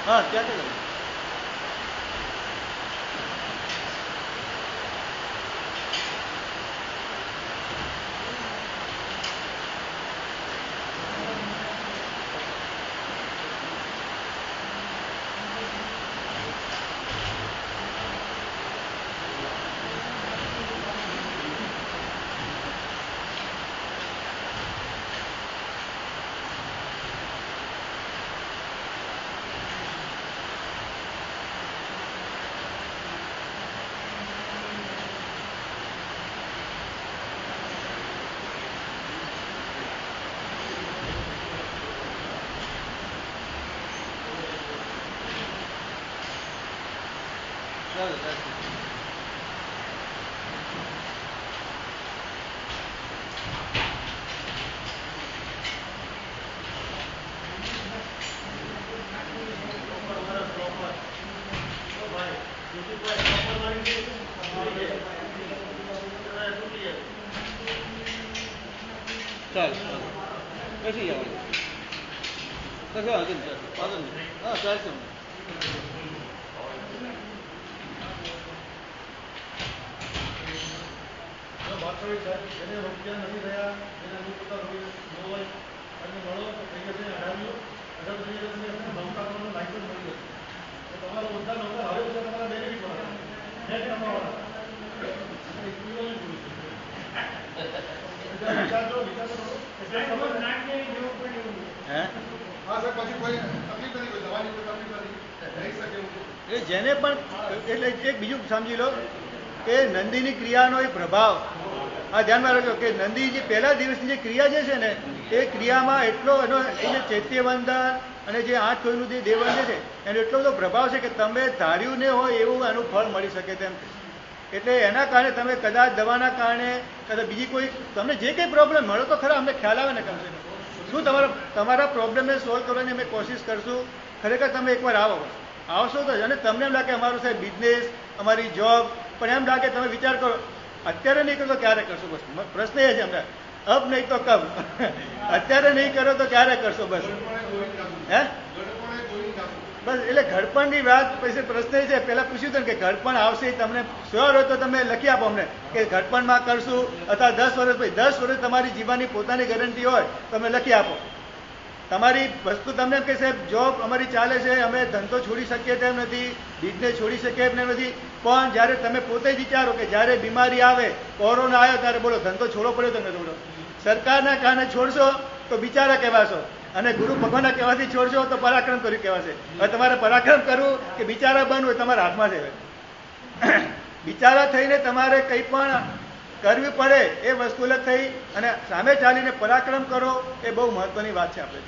હા, ત્યાં તો ચાલ બેસી જવાનું. કશો વાંધો નહીં. હા, ચાલશે. જેને રૂપિયા નથી થયા, જેને પોતા હોય અને મળો તો થઈ જશે 18 એ જેને પણ એટલે એક બીજું સમજી લો કે નંદીની ક્રિયાનો એ પ્રભાવ આ ધ્યાનમાં રાખજો કે નંદી જે પહેલા દિવસની જે ક્રિયા જે છે ને એ ક્રિયામાં એટલો એનો એ જે ચૈત્યવંદન અને જે 8 કોઈનું જે દેવવંદન છે એનો એટલો બધો પ્રભાવ છે કે તમે ધાર્યું ને હોય એવું એનું ફળ મળી શકે તેમ. એટલે એના કારણે તમે કદાચ દવાના કારણે કદાચ બીજી કોઈ તમને જે કંઈ પ્રોબ્લેમ મળે તો ખરા અમને ખ્યાલ આવે ને કમસે કમ શું તમારા પ્રોબ્લેમને સોલ્વ કરવાની અમે કોશિશ કરશું. ખરેખર તમે એકવાર આવશો તો અને તમને એમ લાગે અમારું સાહેબ બિઝનેસ અમારી જોબ પણ એમ લાગે તમે વિચાર કરો અત્યારે નહીં કરો તો ક્યારે કરશો? બસ પ્રશ્ન એ છે અમને અબ નહીં તો કબ. અત્યારે નહીં કરો તો ક્યારે કરશો? બસ હે બસ એટલે ઘડપણની વાત પછી પ્રશ્ન એ છે પેલા પૂછ્યું હતું કે ઘડપણ આવશે તમને શ્યોર હોય તો તમે લખી આપો અમને કે ઘડપણમાં કરશું અથવા 10 વર્ષ પછી 10 વર્ષ તમારી જીવનની પોતાની ગેરંટી હોય તો તમે લખી આપો. તમારી વસ્તુ તમને એમ કે સાહેબ જોબ અમારી ચાલે છે અમે ધંધો છોડી શકીએ તેમ નથી, બિઝનેસ છોડી શકીએ એમ નથી, પણ જ્યારે તમે પોતે જ વિચારો કે જ્યારે બીમારી આવે કોરોના આવ્યો ત્યારે બોલો ધંધો છોડવો પડ્યો તો નથી બોલો સરકારના કારણે છોડશો તો બિચારા કહેવાશો અને ગુરુ ભગવાનના કહેવાથી છોડશો તો પરાક્રમ કર્યું કહેવાશે. હવે તમારે પરાક્રમ કરવું કે બિચારા બનવું એ તમારા હાથમાં છે. બિચારા થઈને તમારે કંઈ પણ કરવી પડે એ વસ્તુ અલગ થઈ અને સામે ચાલીને પરાક્રમ કરો એ બહુ મહત્વની વાત છે આપણે.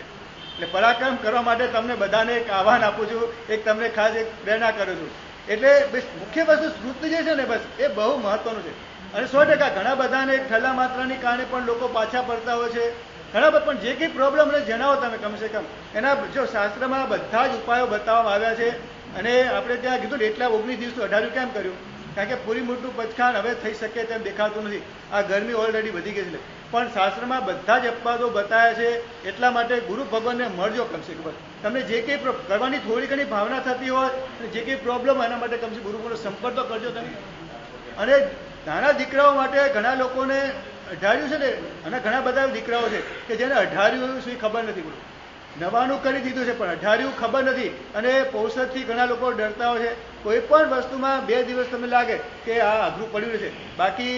એટલે પરાક્રમ કરવા માટે તમને બધાને એક આહ્વાન આપું છું, એક તમને ખાસ એક પ્રેરણા કરું છું. એટલે મુખ્ય વસ્તુ સ્મૃતિ જે છે ને બસ એ બહુ મહત્વનું છે. અને 100% ઘણા બધાને ઠલ્લા માત્રાની કારણે પણ લોકો પાછા પડતા હોય છે. ઘણા બધા પણ જે કંઈ પ્રોબ્લેમ મને જણાવો તમે કમસે કમ એના જો શાસ્ત્રમાં બધા જ ઉપાયો બતાવવામાં આવ્યા છે. અને આપણે ત્યાં કીધું ને એટલા 19 દિવસ 18 કેમ કર્યું? કારણ કે પૂરી મોટું પચખાણ હવે થઈ શકે તેમ દેખાતું નથી. આ ગરમી ઓલરેડી વધી ગઈ છે પણ શાસ્ત્રમાં બધા જ અપવાદો બતાવ્યા છે. એટલા માટે ગુરુ ભગવાનને મળજો કમસે કમ. તમને જે કંઈ કરવાની થોડી ઘણી ભાવના થતી હોય જે કંઈ પ્રોબ્લેમ એના માટે કમસે ગુરુ ભગવાનનો સંપર્ક તો કરજો તમે. અને નાના દીકરાઓ માટે ઘણા લોકોને અઢાર્યું છે ને અને ઘણા બધા દીકરાઓ છે કે જેને અઢાર્યું શું ખબર નથી બોલું નવાનું કરી દીધું છે પણ અઢાર્યું ખબર નથી. અને પૌષદથી ઘણા લોકો ડરતા હોય છે. કોઈ પણ વસ્તુમાં 2 દિવસ તમને લાગે કે આ અઘરું પડ્યું છે, બાકી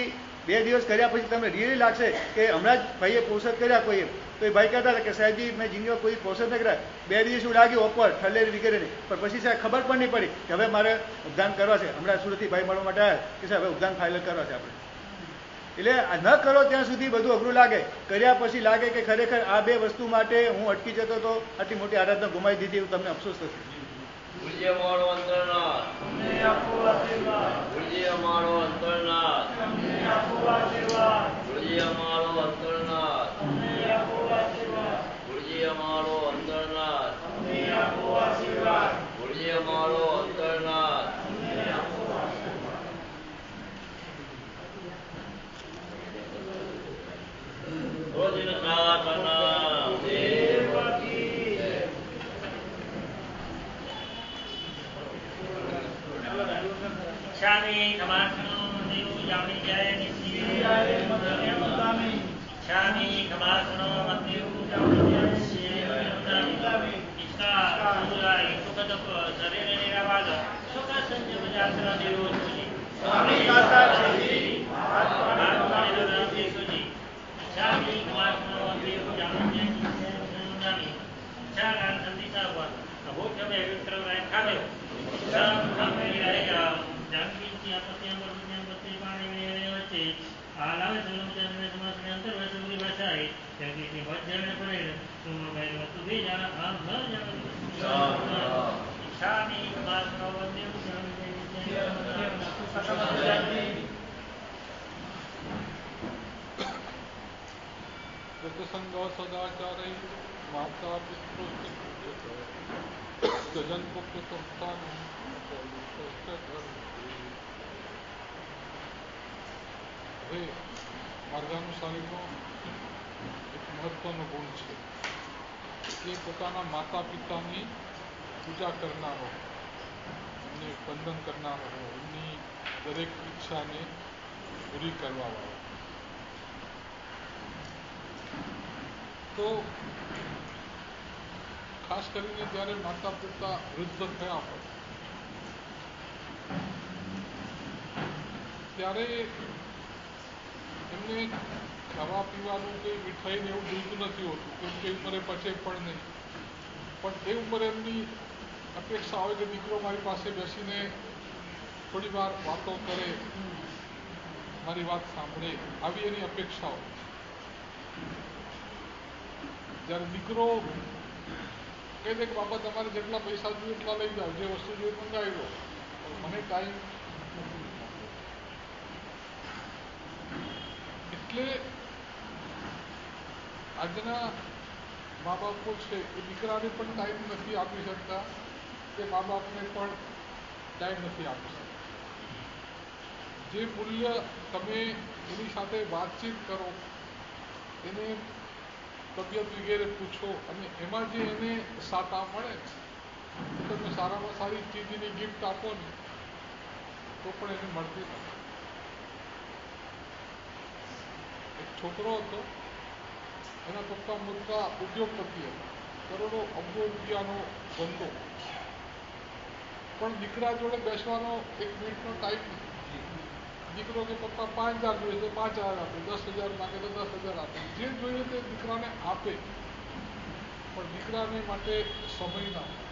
2 દિવસ કર્યા પછી તમને રિયલી લાગશે કે હમણાં જ ભાઈએ પૌષદ કર્યા કોઈએ તો એ ભાઈ કહેતા હતા કે સાહેબજી મેં જિંદગીમાં કોઈ પૌષદ ન કર્યા 2 દિવસ એવું લાગ્યું ઓપર ઠલેર વગેરે નહીં પણ પછી સાહેબ ખબર પણ નહીં પડી કે હવે મારે ઉપદાન કરવા છે. હમણાં સુરતથી ભાઈ મળવા માટે આવ્યા કે સાહેબ હવે ઉપદાન ફાઇનલ કરવા છે આપણે. એટલે ન કરો ત્યાં સુધી બધું અઘરું લાગે, કર્યા પછી લાગે કે ખરેખર આ 2 વસ્તુ માટે હું અટકી જતો હતો, આટલી મોટી આરાધના ગુમાવી દીધી એવું તમને અફસોસ થશે. અમારો અંતરનાથ અમારો અંતરનાથ અમારો અંતરનાથ અમારો અંતરનાથ અમારો અંતરનાથ Shami Kamasano Mandiru Yamni Jaya Nishya Shami Kamasano Mandiru Yamni Jaya Ishka Sura Isukadapa Sarene Niravaga Sukha Sanjama Jatra Diru Suji Swami Kata Suji Atma Suji Shami Kamasano Mandiru Yamni Jaya Shagan Sandita Wa Abhukya Vekram Rakhadev Sam Kami Raya Jangan siapa yang berpikir paling ini alam sebelum jangan semua senyata bahasa budi bahasa yang ini buat jangan boleh semua baik waktu dia amal jangan Shami Kamasano Mandiru सत्संग सदाचार माता पितृ गजन पुत्र संस्थान હવે માર્ગાનુસારીનો એક મહત્વનો ગુણ છે કે પોતાના માતા પિતાની પૂજા કરનારો, એમને વંદન કરનારો, એમની દરેક ઈચ્છાને પૂરી કરવાવાળો. તો ખાસ કરીને જ્યારે માતા પિતા વૃદ્ધ થયા હોય ત્યારે એમને ખાવા પીવાનું કે મીઠાઈને એવું જોઈતું નથી હોતું, કેમ કે ઉંમરે પચે પણ નહીં. પણ એ ઉંમરે એમની અપેક્ષા હોય કે દીકરો મારી પાસે બેસીને થોડી વાર વાતો કરે, મારી વાત સાંભળે, આવી એની અપેક્ષા હોય. જ્યારે દીકરો કહે છે કે બાપા તમારે જેટલા પૈસા જોઈએ એટલા લઈ જાઓ, જે વસ્તુ જોઈએ મંગાવી લો, મને ટાઈમ એટલે આજના મા બાપો છે એ દીકરાને પણ ટાઈમ નથી આપી શકતા, કે મા બાપને પણ ટાઈમ નથી આપી શકતા. જે મૂલ્ય તમે એની સાથે વાતચીત કરો, એને તબિયત વગેરે પૂછો અને એમાં જે એને સાતા મળે, તમે સારામાં સારી ચીજની ગિફ્ટ આપો ને તો પણ એને મળતી નથી. એક છોકરો હતો, એના પપ્પા મોટા ઉદ્યોગપતિ હતા, કરોડો અબજો રૂપિયાનો ધંધો, પણ દીકરા જોડે બેસવાનો 1 મિનિટનો ટાઈમ નથી. દીકરો કે પપ્પા 5,000 જોઈએ તો 5,000 આપે, 10,000 માંગે તો 10,000 આપે, જે જોઈએ તે દીકરાને આપે, પણ દીકરાને માટે સમય ના હોય.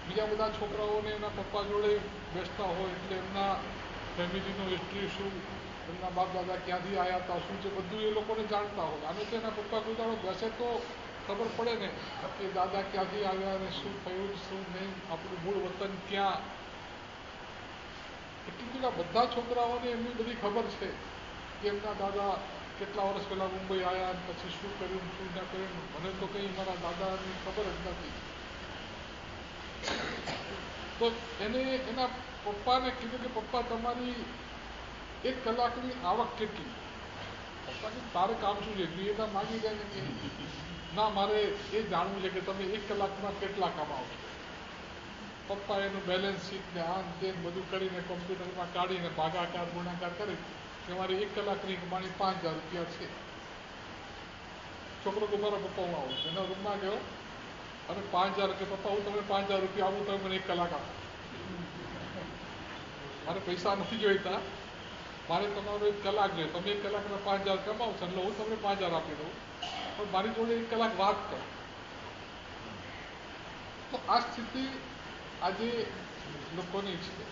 બીજા બધા છોકરાઓને એના પપ્પા જોડે બેસતા હોય એટલે એમના ફેમિલીનો હિસ્ટ્રી શું, એમના બાપ દાદા ક્યાંથી આવ્યા હતા, શું છે, બધું એ લોકોને જાણતા હોય. આનો તો એના પપ્પા કોઈ દાડો બેસે તો ખબર પડે ને કે દાદા ક્યાંથી આવ્યા અને શું થયું શું નહીં, આપણું મૂળ વતન ક્યાં. એટલી પેલા બધા છોકરાઓને એમની બધી ખબર છે કે એમના દાદા કેટલા વર્ષ પહેલા મુંબઈ આવ્યા, પછી શું કર્યું શું ના કર્યું. મને તો કંઈ મારા દાદાની ખબર જ નથી. તો એને એના પપ્પાને કીધું કે પપ્પા તમારી 1 કલાકની આવક કેટલી? પપ્પા કે તારે કામ શું છે, તું એના માગી જાય ને કે ના મારે એ જાણવું છે કે તમે 1 કલાકમાં કેટલા કમાવો છો. પપ્પા એનું બેલેન્સ શીટ ને આમ તેમ બધું કરીને કોમ્પ્યુટરમાં કાઢીને ભાગાકાર ગુણાકાર કરી કે મારી 1 કલાકની કમાણી 5,000 રૂપિયા છે. છોકરો તો મારા પપ્પા હું આવું છું, એના રૂમમાં ગયો અને 5,000 કે પપ્પા હું તમને 5,000 રૂપિયા આપું, તમે મને 1 કલાક આપો. મારે પૈસા નથી જોઈતા, મારે તમારો 1 કલાક જોઈએ. તમે 1 કલાકના 5,000 કમાવો છો એટલે હું તમને 5,000 આપી દઉં, પણ મારી જોડે 1 કલાક વાત કરો. તો આ સ્થિતિ આજે લોકોની છે.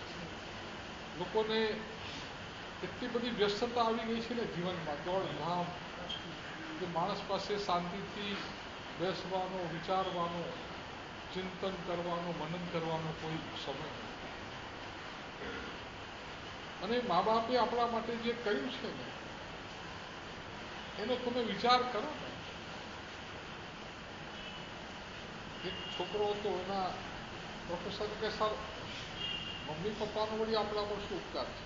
લોકોને એટલી બધી વ્યસ્તતા આવી ગઈ છે ને જીવનમાં, દોડધામ, કે માણસ પાસે શાંતિથી બેસવાનો, વિચારવાનો, ચિંતન કરવાનો, મનન કરવાનો કોઈ સમય નથી. અને મા બાપે આપણા માટે જે કર્યું છે ને એનો તમે વિચાર કરો ને. એક છોકરો હતો, એના પ્રોફેસર કે સર મમ્મી પપ્પાનો વળી આપણા પર શું ઉપકાર છે?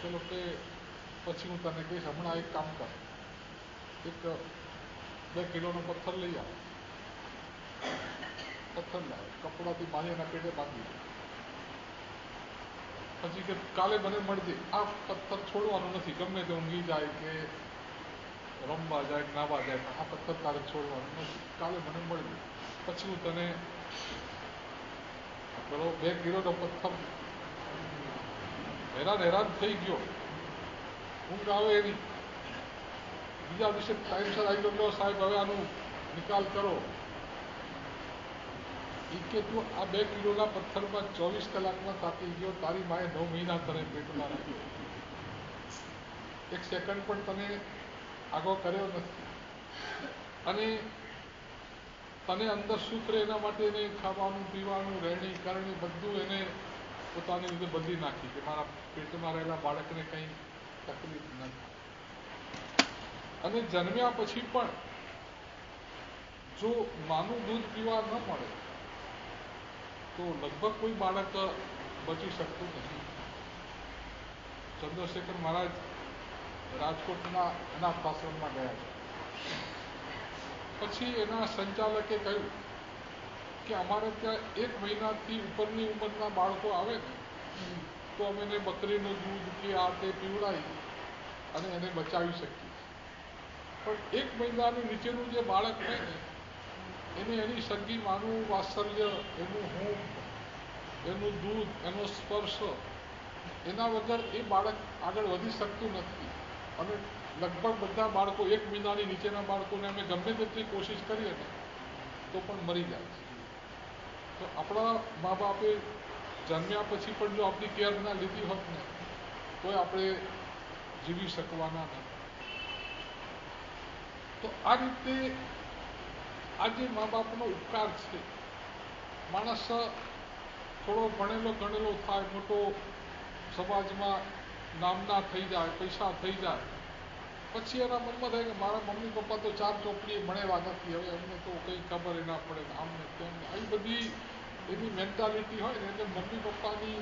ચલો કે પછી હું તને કહીશ, હમણાં એક કામ કર, એક 2 કિલોનો પથ્થર લઈ આવ. પથ્થર લાવે, કપડાથી બાંધી એના પેટે બાંધી દે. પછી કે કાલે મને મળજે. આ પથ્થર છોડવાનો નથી, ગમે તે ઊંઘી જાય કે રમવા જાય નાવા જાય, પણ આ પથ્થર તારે છોડવાનું નથી, કાલે મને મળજે. પછી હું તને પેલો 2 કિલોનો પથ્થર હેરાન થઈ ગયો, ઊંઘ આવે એની. બીજા દિવસે ટાઈમસર આવી ગયો, સાહેબ હવે આનું નિકાલ કરો. એ કે તું આ 2 કિલોના પથ્થરમાં 24 કલાકમાં તાકી ગયો, તારી માએ 9 મહિના તને પેટમાં રાખ્યો, 1 સેકન્ડ પણ તને આગો કર્યો નથી. અને તને અંદર સુખ રહે એના માટે એને ખાવાનું પીવાનું રહેણી કરણી બધું એને પોતાની રીતે બદલી નાખી કે મારા પેટમાં રહેલા બાળકને કંઈ તકલીફ ન થાય. અને જન્મ્યા પછી પણ જો માનું દૂધ પીવા ન મળે તો લગભગ કોઈ બાળક બચી શકતું નથી. ચંદ્રશેખર મહારાજ રાજકોટના અનાથ આશ્રમમાં ગયા છે. પછી એના સંચાલકે કહ્યું કે અમારે ત્યાં 1 મહિનાથી ઉપરની ઉંમરના બાળકો આવે ને તો અમે એને બકરીનું દૂધ કે આ તે પીવડાવી અને એને બચાવી શકીએ, પણ 1 મહિનાની નીચેનું જે બાળક હોય ને એને એની સગી માનું વાત્સલ્ય, એનું હૂંફ, એનું દૂધ, એનો સ્પર્શ, એના વગર એ બાળક આગળ વધી શકતું નથી. અને લગભગ બધા બાળકો 1 મહિનાની નીચેના બાળકોને અમે ગમે તેટલી કોશિશ કરીએ ને તો પણ મરી જાય છે. તો આપણા મા બાપે જન્મ્યા પછી પણ જો આપણી કેર ના લીધી હોત ને તોય આપણે જીવી શકવાના નથી. તો આ રીતે આ જે મા બાપનો ઉપકાર છે, માણસ થોડો ભણેલો ગણેલો થાય, મોટો સમાજમાં નામના થઈ જાય, પૈસા થઈ જાય, પછી એના મનમાં થાય કે મારા મમ્મી પપ્પા તો 4 ચોપડીએ ભણેલા નથી, હવે અમને તો કંઈ ખબર ના પડે, આમને તેમને, આવી બધી એની મેન્ટાલિટી હોય ને એટલે મમ્મી પપ્પાની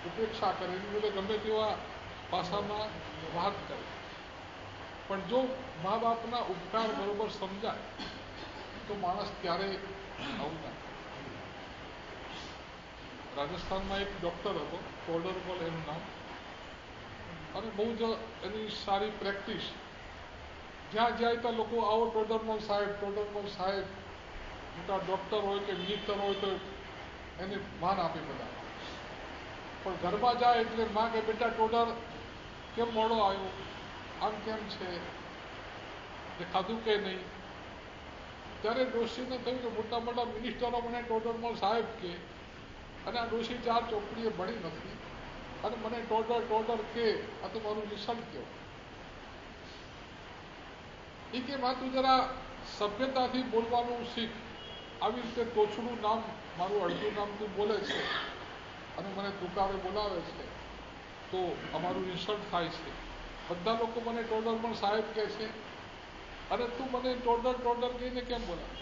ઉપેક્ષા કરે, એની જોડે ગમે તેવા ભાષામાં વાત કરે. પણ જો મા બાપના ઉપકાર બરોબર સમજાય તો માણસ ક્યારેય આવું ના કરે. રાજસ્થાનમાં એક ડૉક્ટર હતો, ટોડરમલ એનું નામ, અને બહુ જ એની સારી પ્રેક્ટિસ. જ્યાં જાય ત્યાં લોકો આવો ટોડરમલ સાહેબ, ટોડરમલ સાહેબ. મોટા ડૉક્ટર હોય કે મિનિસ્ટર હોય તો એને માન આપે બધા. પણ ઘરમાં જાય એટલે માં કે બેટા ટોડર કેમ મોડો આવ્યો, આમ કેમ છે, એ ખાધું કે નહીં. ત્યારે ડોશીને થયું કે મોટા મોટા મિનિસ્ટરો મને ટોડરમલ સાહેબ કે, અને આ ડોશી 4 ચોપડીએ ભણી નથી અને મને ટોડર ટોડર કે, આ તો મારું ઇન્સલ્ટ કહેવાય. એ કે માં તું જરા સભ્યતાથી બોલવાનું શીખ. આવી રીતે તોછડું નામ, મારું અડધું નામ તું બોલે છે અને મને તુકારે બોલાવે છે તો અમારું ઇન્સલ્ટ થાય છે. બધા લોકો મને ટોડરમલ સાહેબ કહે છે અને તું મને ટોડર ટોડર કહીને કેમ બોલાવે?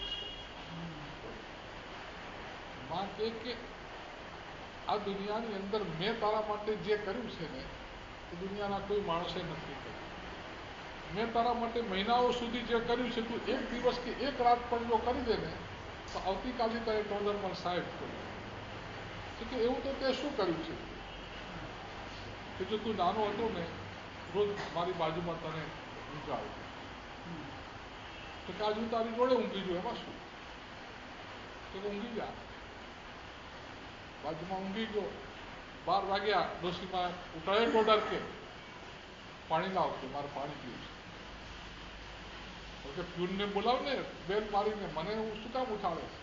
માં કે આ દુનિયાની અંદર મેં તારા માટે જે કર્યું છે ને એ દુનિયાના કોઈ માણસે નથી કર્યું. મેં તારા માટે મહિનાઓ સુધી જે કર્યું છે, તું એક દિવસ કે એક રાત પણ જો કરી દે ને તો આવતીકાલે તારે ટોડરમલ સાહેબ કર્યું. કે એવું તો તે શું કર્યું છે કે જો તું નાનો હતો ને રોજ મારી બાજુમાં તને ઊંઘ આવતી, તો કે આજ હું તારી જોડે ઊંઘી છું, એમાં શું? તો ઊંઘી જા. બાજુમાં ઊંઘી ગયો. 12 વાગ્યા, ડોશીમાં ઉઠાડે ટોડર કે પાણી લાવ, કે મારે પાણી પીવું છે. પ્યુનને બોલાવ ને બેલ મારીને, મને હું શું કામ ઉઠાડે છે?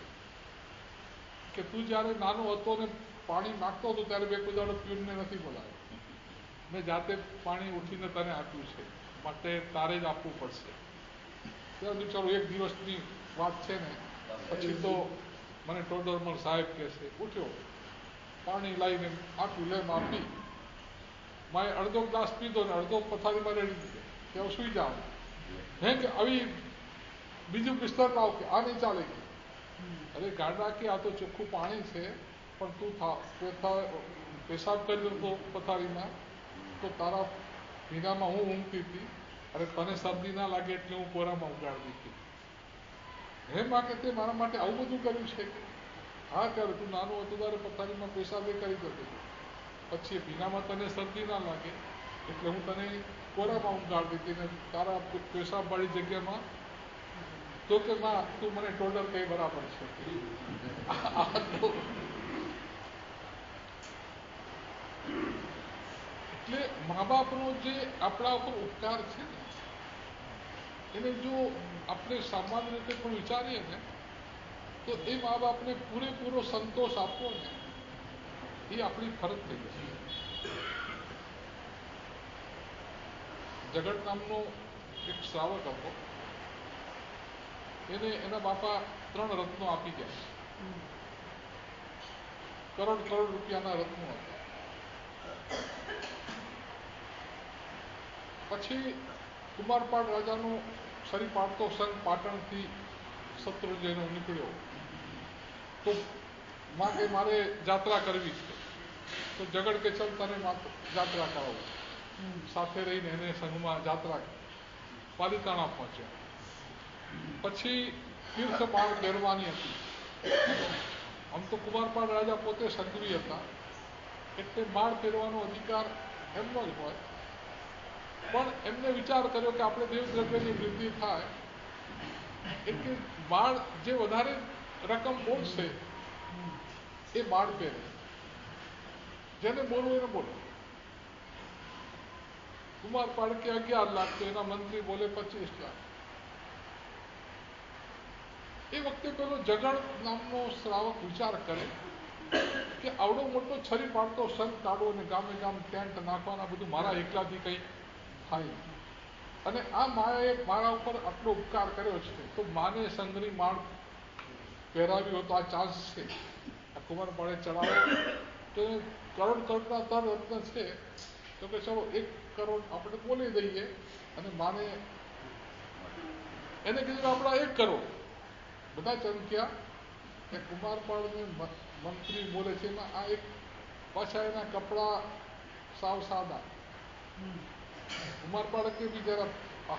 કે તું જ્યારે નાનો હતો ને પાણી માગતો હતો ત્યારે બે કોઈ દાડો પ્યુનને નથી બોલાવ્યો. મેં જાતે પાણી ઉઠીને તને આપ્યું છે, માટે તારે જ આપવું પડશે. ત્યારે ચાલો એક દિવસની વાત છે ને, પછી તો મને ટોડરમલ સાહેબ કહે છે. ઉઠ્યો, પાણી લાવીને આપ્યું, લે માં પી. માએ અડધો ગ્લાસ પીધો ને અડધો પથારીમાં રેડી દીધો કે હવે સુઈ જાવ. હે કે આવી બીજું બિસ્તર લાવ, કે આ નહીં ચાલે. અરે ગાડા કે આ તો ચોખ્ખું પાણી છે, પણ તું પેશાબ કરી તો પથારીમાં તો તારા ભીનામાં હું ઊંઘતી હતી અને તને શરદી ના લાગે એટલે હું કોરામાં ઉગાડતી હતી. હે માં કે તે મારા માટે આવું બધું કર્યું છે? હા, ત્યારે તું નાનો હતો ત્યારે પથારીમાં પેશાબ એ કરી દેતો. પછી ભીનામાં તને શરદી ના લાગે એટલે હું તને કોરામાં ઊંઘાડતી હતી ને તારા પેશાબવાળી જગ્યામાં. તો કે માં તું મને ટોડર કઈ બરાબર છે. એટલે મા બાપનો જે આપણા ઉપર ઉપકાર છે ને એને જો આપણે સામાન્ય રીતે પણ વિચારીએ ને તો એ મા બાપને પૂરેપૂરો સંતોષ આપવો ને એ આપણી ફરજ થઈ ગઈ. જગત નામનો એક શ્રાવક હતો, એને એના બાપા 3 રત્નો આપી ગયા. કરોડ રૂપિયાના રત્નો હતા. પછી કુમારપાળ રાજાનો સરી પાડતો સંઘ પાટણથી શત્રુંજયનો નીકળ્યો. તો માં કે મારે જાત્રા કરવી છે. તો જગડ કે ચલ તને જાત્રા કરાવું. સાથે રહીને એને સંઘમાં જાત્રા કરી. પાલિતાણા પહોંચ્યા. પછી તીર્થ માળ પહેરવાની હતી. આમ તો કુમારપાળ રાજા પોતે સંઘવી હતા એટલે માળ પહેરવાનો અધિકાર એમનો જ હોય. પણ એમને વિચાર કર્યો કે આપણે દેવ દ્રવ્યની વૃદ્ધિ થાય એટલે માળ જે વધારે રકમ બોલશે એ માળ પહેરે, જેને બોલવું એને બોલો. કુમાર પાડકે 11 લાખ તો એના મંત્રી બોલે 25 લાખ. એ વખતે પેલો જગણ નામનો શ્રાવક વિચાર કરે કે આવડો મોટો છરી પાડતો સંત કાઢો અને ગામે ગામ ટેન્ટ નાખવાના, બધું મારા એકલાથી કંઈ થાય. અને આ માએ મારા ઉપર આટલો ઉપકાર કર્યો છે તો માને સંઘની માળ પહેરાવી હોય તો આ ચાન્સ છે. આ કુમાર પાડે ચડાવો તો કરોડ કરોડના તર રત્ન છે તો કે ચલો 1 કરોડ આપણે બોલી દઈએ. અને માને એને કીધું આપણા 1 કરોડ. બધા ચમક્યા કે કુમારપાળને મંત્રી બોલે છે એમાં આ એક પાછા એના કપડા સાવ સાદા. કુમારપાળ કે બી જરા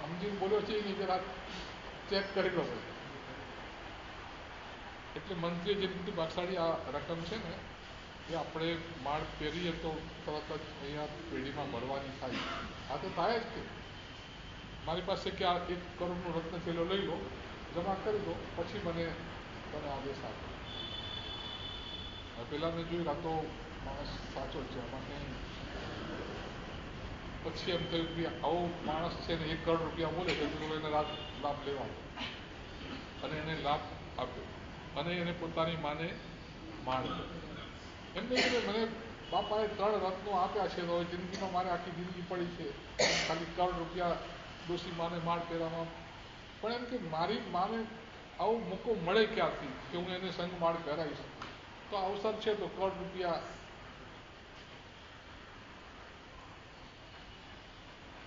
સમજીને બોલ્યો છે એની જરા ચેક કરી લો. એટલે મંત્રીએ જે કીધું બાદશાહી આ રકમ છે ને એ આપણે માળ પહેરીએ તો તરત જ અહીંયા પેઢીમાં મળવાની થાય. આ તો થાય જ કે મારી પાસે કે આ 1 કરોડનું રત્ન થેલો લઈ લો, જમા કરી દો, પછી મને તમે આદેશ આપો. પેલા મેં જોયું આ તો માણસ સાચો છે, આમાં કંઈ. પછી એમ થયું કે આવો માણસ છે ને 1 કરોડ રૂપિયા બોલે તો એને લાભ લેવાનો, અને એને લાભ આપ્યો અને એને પોતાની માને માણ. એમને કીધું મને બાપાએ 3 રત્નો આપ્યા છે તો જિંદગીમાં મારે આખી જિંદગી પડી છે ખાલી 1 કરોડ રૂપિયા ડોસી માને માળ પહેરવામાં. પણ એમ કે મારી માને આવો મોકો મળે ક્યાંથી કે હું એને સંગ માળ પહેરાવીશ, તો અવસર છે તો 1 કરોડ રૂપિયા.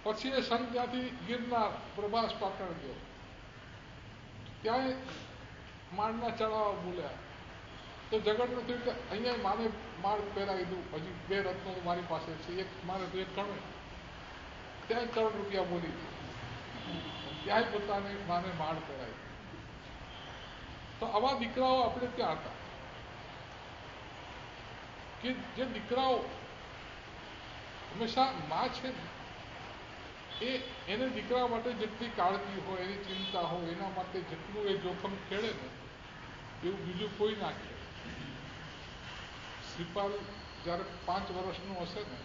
પછી એ સંઘ ત્યાંથી ગિરનાર પ્રભાસ પાટણ ગયો, ત્યાં માળના ચડાવવા બોલ્યા તો જગતનું થયું કે અહીંયા માને માળ પહેરાવી દઉં, હજી 2 રત્નો મારી પાસે છે, એક મારે તો 1 ગણું. ત્યાં 1 કરોડ રૂપિયા બોલી, ત્યાંય પોતાને માને માળ પહેરાવી. તો આવા દીકરાઓ આપણે ત્યાં હતા કે જે દીકરાઓ હંમેશા માં છે ને એને દીકરા માટે જેટલી કાળજી હોય, એની ચિંતા હોય, એના માટે જેટલું એ જોખમ ખેડે ને એવું બીજું કોઈ ના ખેડે. શ્રીપાલ જ્યારે 5 વર્ષનું હશે ને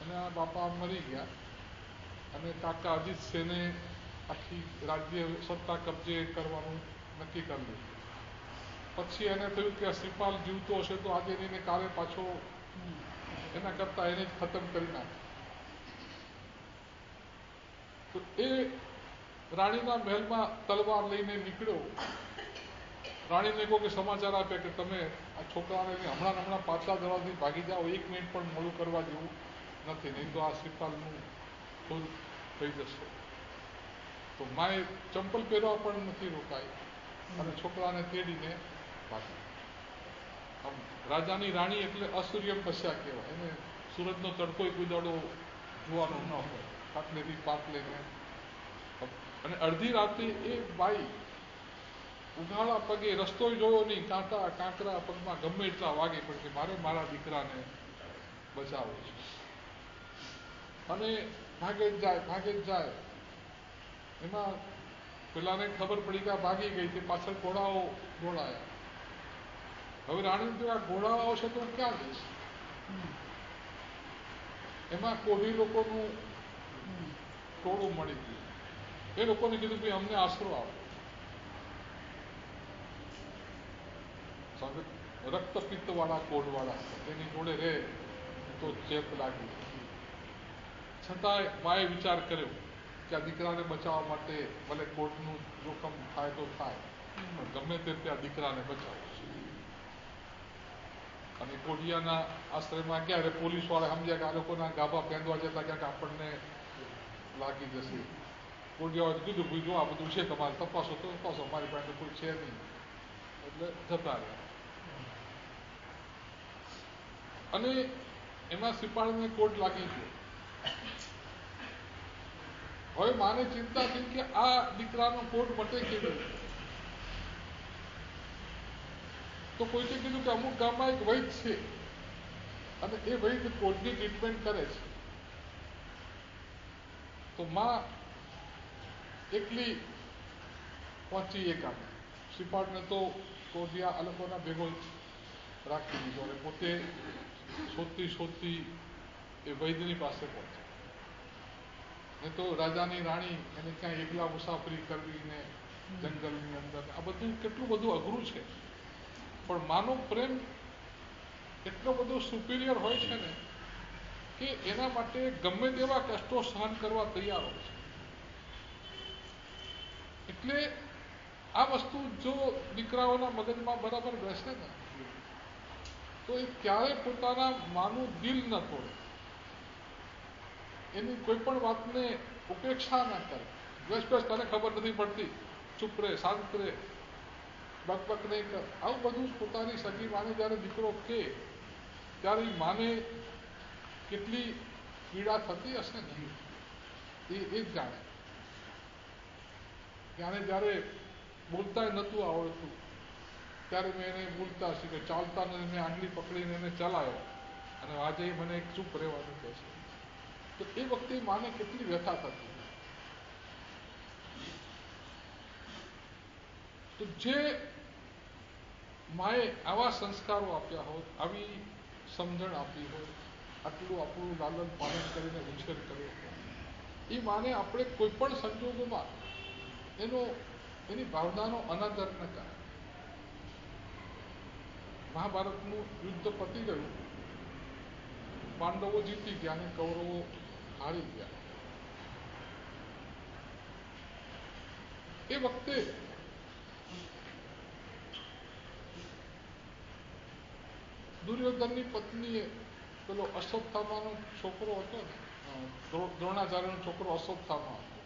અને આ બાપા મરી ગયા અને કાકા અજીત સેને આખી રાજ્ય સત્તા કબજે કરવાનું નક્કી કર્યું. પછી એને થયું કે શ્રીપાલ જીવતો હશે તો આજે એને કાલે પાછો એના કરતા એને જ ખતમ કરી નાખે. તો એ રાણીના મહેલમાં તલવાર લઈને નીકળ્યો. રાણીને કોઈ સમાચાર આપ્યા કે તમે આ છોકરાને હમણાં પાછલા દરવાજથી ભાગી જાઓ, 1 મિનિટ પણ મોડું કરવા જેવું નથી, નહીં તો આ શ્રીપાલનું ફૂલ થઈ જશે. તો માએ ચંપલ પહેરવા પણ નથી રોકાઈ અને છોકરાને તેડીને ભાગી. આમ રાજાની રાણી એટલે અસૂર્ય પશ્યા કહેવાય. એને સૂરજનો તડકો કોઈ દાડો જોવાનો ન હોય, પાટલેથી પાટ લઈને. અને અડધી રાતે એ બાઈ ઉઘાડા પગે, રસ્તો જોયો નહીં, કાંટા કાંકરા પગમાં ગમે એટલા વાગે પણ કે મારે મારા દીકરાને બચાવો છે. અને ભાગે જ જાય. એમાં પેલાને ખબર પડી કે આ ભાગી ગઈ છે, પાછળ ઘોડાઓ દોડાયા. હવે રાણી તો આ ઘોડાઓ આવશે તો હું ક્યાં જઈશ? એમાં કોઢી લોકોનું ટોળું મળી ગયું. એ લોકોને કીધું કે અમને આશરો આપો. રક્તપિત્ત વાળા કોઢવાળા એની જોડે રહે તો ચેપ લાગી. છતાંય માએ વિચાર કર્યો કે આ દીકરાને બચાવવા માટે ભલે કોર્ટનું જોખમ થાય તો થાય, પણ ગમે તે ત્યાં દીકરાને બચાવવું છે. અને કોઢિયાના આશ્રયમાં ગયા, પોલીસ વાળા સમજ્યા કે આ લોકોના ગાભા પહેરવા જતા ક્યાંક આપણને લાગી જશે. કોઢિયાઓએ કીધું ભાઈ જો આ બધું છે તમારે તપાસો તો તપાસો, મારી પાસે કોઈ છે નહીં, એટલે જતા રહ્યા. અને એમાં શ્રીપાળને કોટ લાગી ગયો. હવે માને ચિંતા થઈ કે આ દીકરાનો કોટ મટે કેવી રીતે. તો કોઈને કીધું કે અમુક ગામમાં એક વૈદ છે અને એ વૈદ કોટની ટ્રીટમેન્ટ કરે છે. તો માં એકલી પહોંચી એ કામ. શ્રીપાદને તો જ્યાં આ લોકોના ભેગો રાખી દીધો અને પોતે શોધતી એ વૈદ્યની પાસે પહોંચે. ને તો રાજાની રાણી એને ક્યાં એકલા મુસાફરી કરવી ને જંગલની અંદર, આ બધું કેટલું બધું અઘરું છે. પણ માનો પ્રેમ એટલો બધો સુપિરિયર હોય છે ને કે એના માટે ગમે તેવા કષ્ટો સહન કરવા તૈયાર હોય છે. એટલે આ વસ્તુ જો દીકરાઓના મગજમાં બરાબર બેસે ને તો એ ક્યારે પોતાના માનું દિલ ન તોડે, એની કોઈ પણ વાતને ઉપેક્ષા ના કરે. બસ તને ખબર નથી પડતી, ચૂપ રહે, શાંત રહે, બકબક નહીં કર. આવું બધું પોતાની સગી માને જ્યારે દીકરો કહે ત્યારે માને કેટલી પીડા થતી હશે ને એ જ જાણે. ત્યારે જ્યારે બોલતા નહોતું આવડતું ત્યારે મેં એને બોલતા શીખ્યો, ચાલતા નથી મેં આંગળી પકડીને એને ચલાવ્યો અને આજે મને ચૂપ રહેવાનું કહે છે. તો એ વખતે માને કેટલી વ્યથા થતી. તો જે માએ આવા સંસ્કારો આપ્યા હોય, આવી સમજણ આપી હોય, આટલું આપણું લાલન પાલન કરીને ઉછેર કર્યો હોય, એ માને આપણે કોઈ પણ સંજોગોમાં એની ભાવનાનો અનાદર ન કરે. મહાભારતનું યુદ્ધ પતી ગયું, પાંડવો જીતી ગયા અને કૌરવો હારી ગયા. એ વખતે દુર્યોધનની પત્નીએ પેલો અશ્વત્થામાનો છોકરો હતો ને, દ્રોણાચાર્યનો છોકરો અશ્વત્થામા હતો,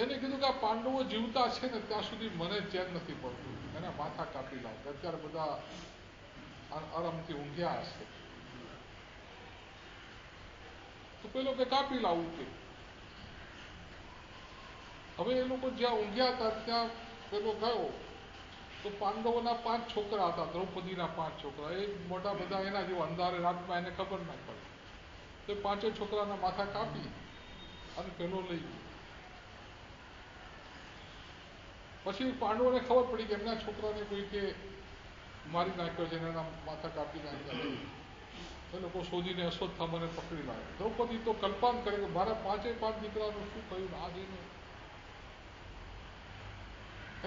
એને કીધું કે આ પાંડવો જીવતા છે ને ત્યાં સુધી મને ચેન નથી પડતું, એના માથા કાપી લાવ. અત્યારે બધા આરામથી ઊંઘ્યા હશે. તો પેલો કે કાપી લાવું કે. હવે એ લોકો જ્યાં ઊંઘ્યા હતા ત્યાં પેલો ગયો તો પાંડવોના 5 છોકરા હતા, દ્રૌપદીના 5 છોકરા. એ મોટા બધા એના જેવા અંધારે રાતમાં એને ખબર ના પડે. તો 5 છોકરાના માથા કાપી અને પેલો લઈ ગયો. પછી પાંડવોને ખબર પડી કે એમના છોકરાને કોઈ કે મારી નાખ્યો છે, એના માથા કાપી નાખ્યા. એ લોકો શોધીને અશ્વત્થામાને પકડી લાવ્યા. દ્રૌપદી તો કલ્પના કરે કે મારા 5 દીકરાનું શું કહ્યું આ જઈને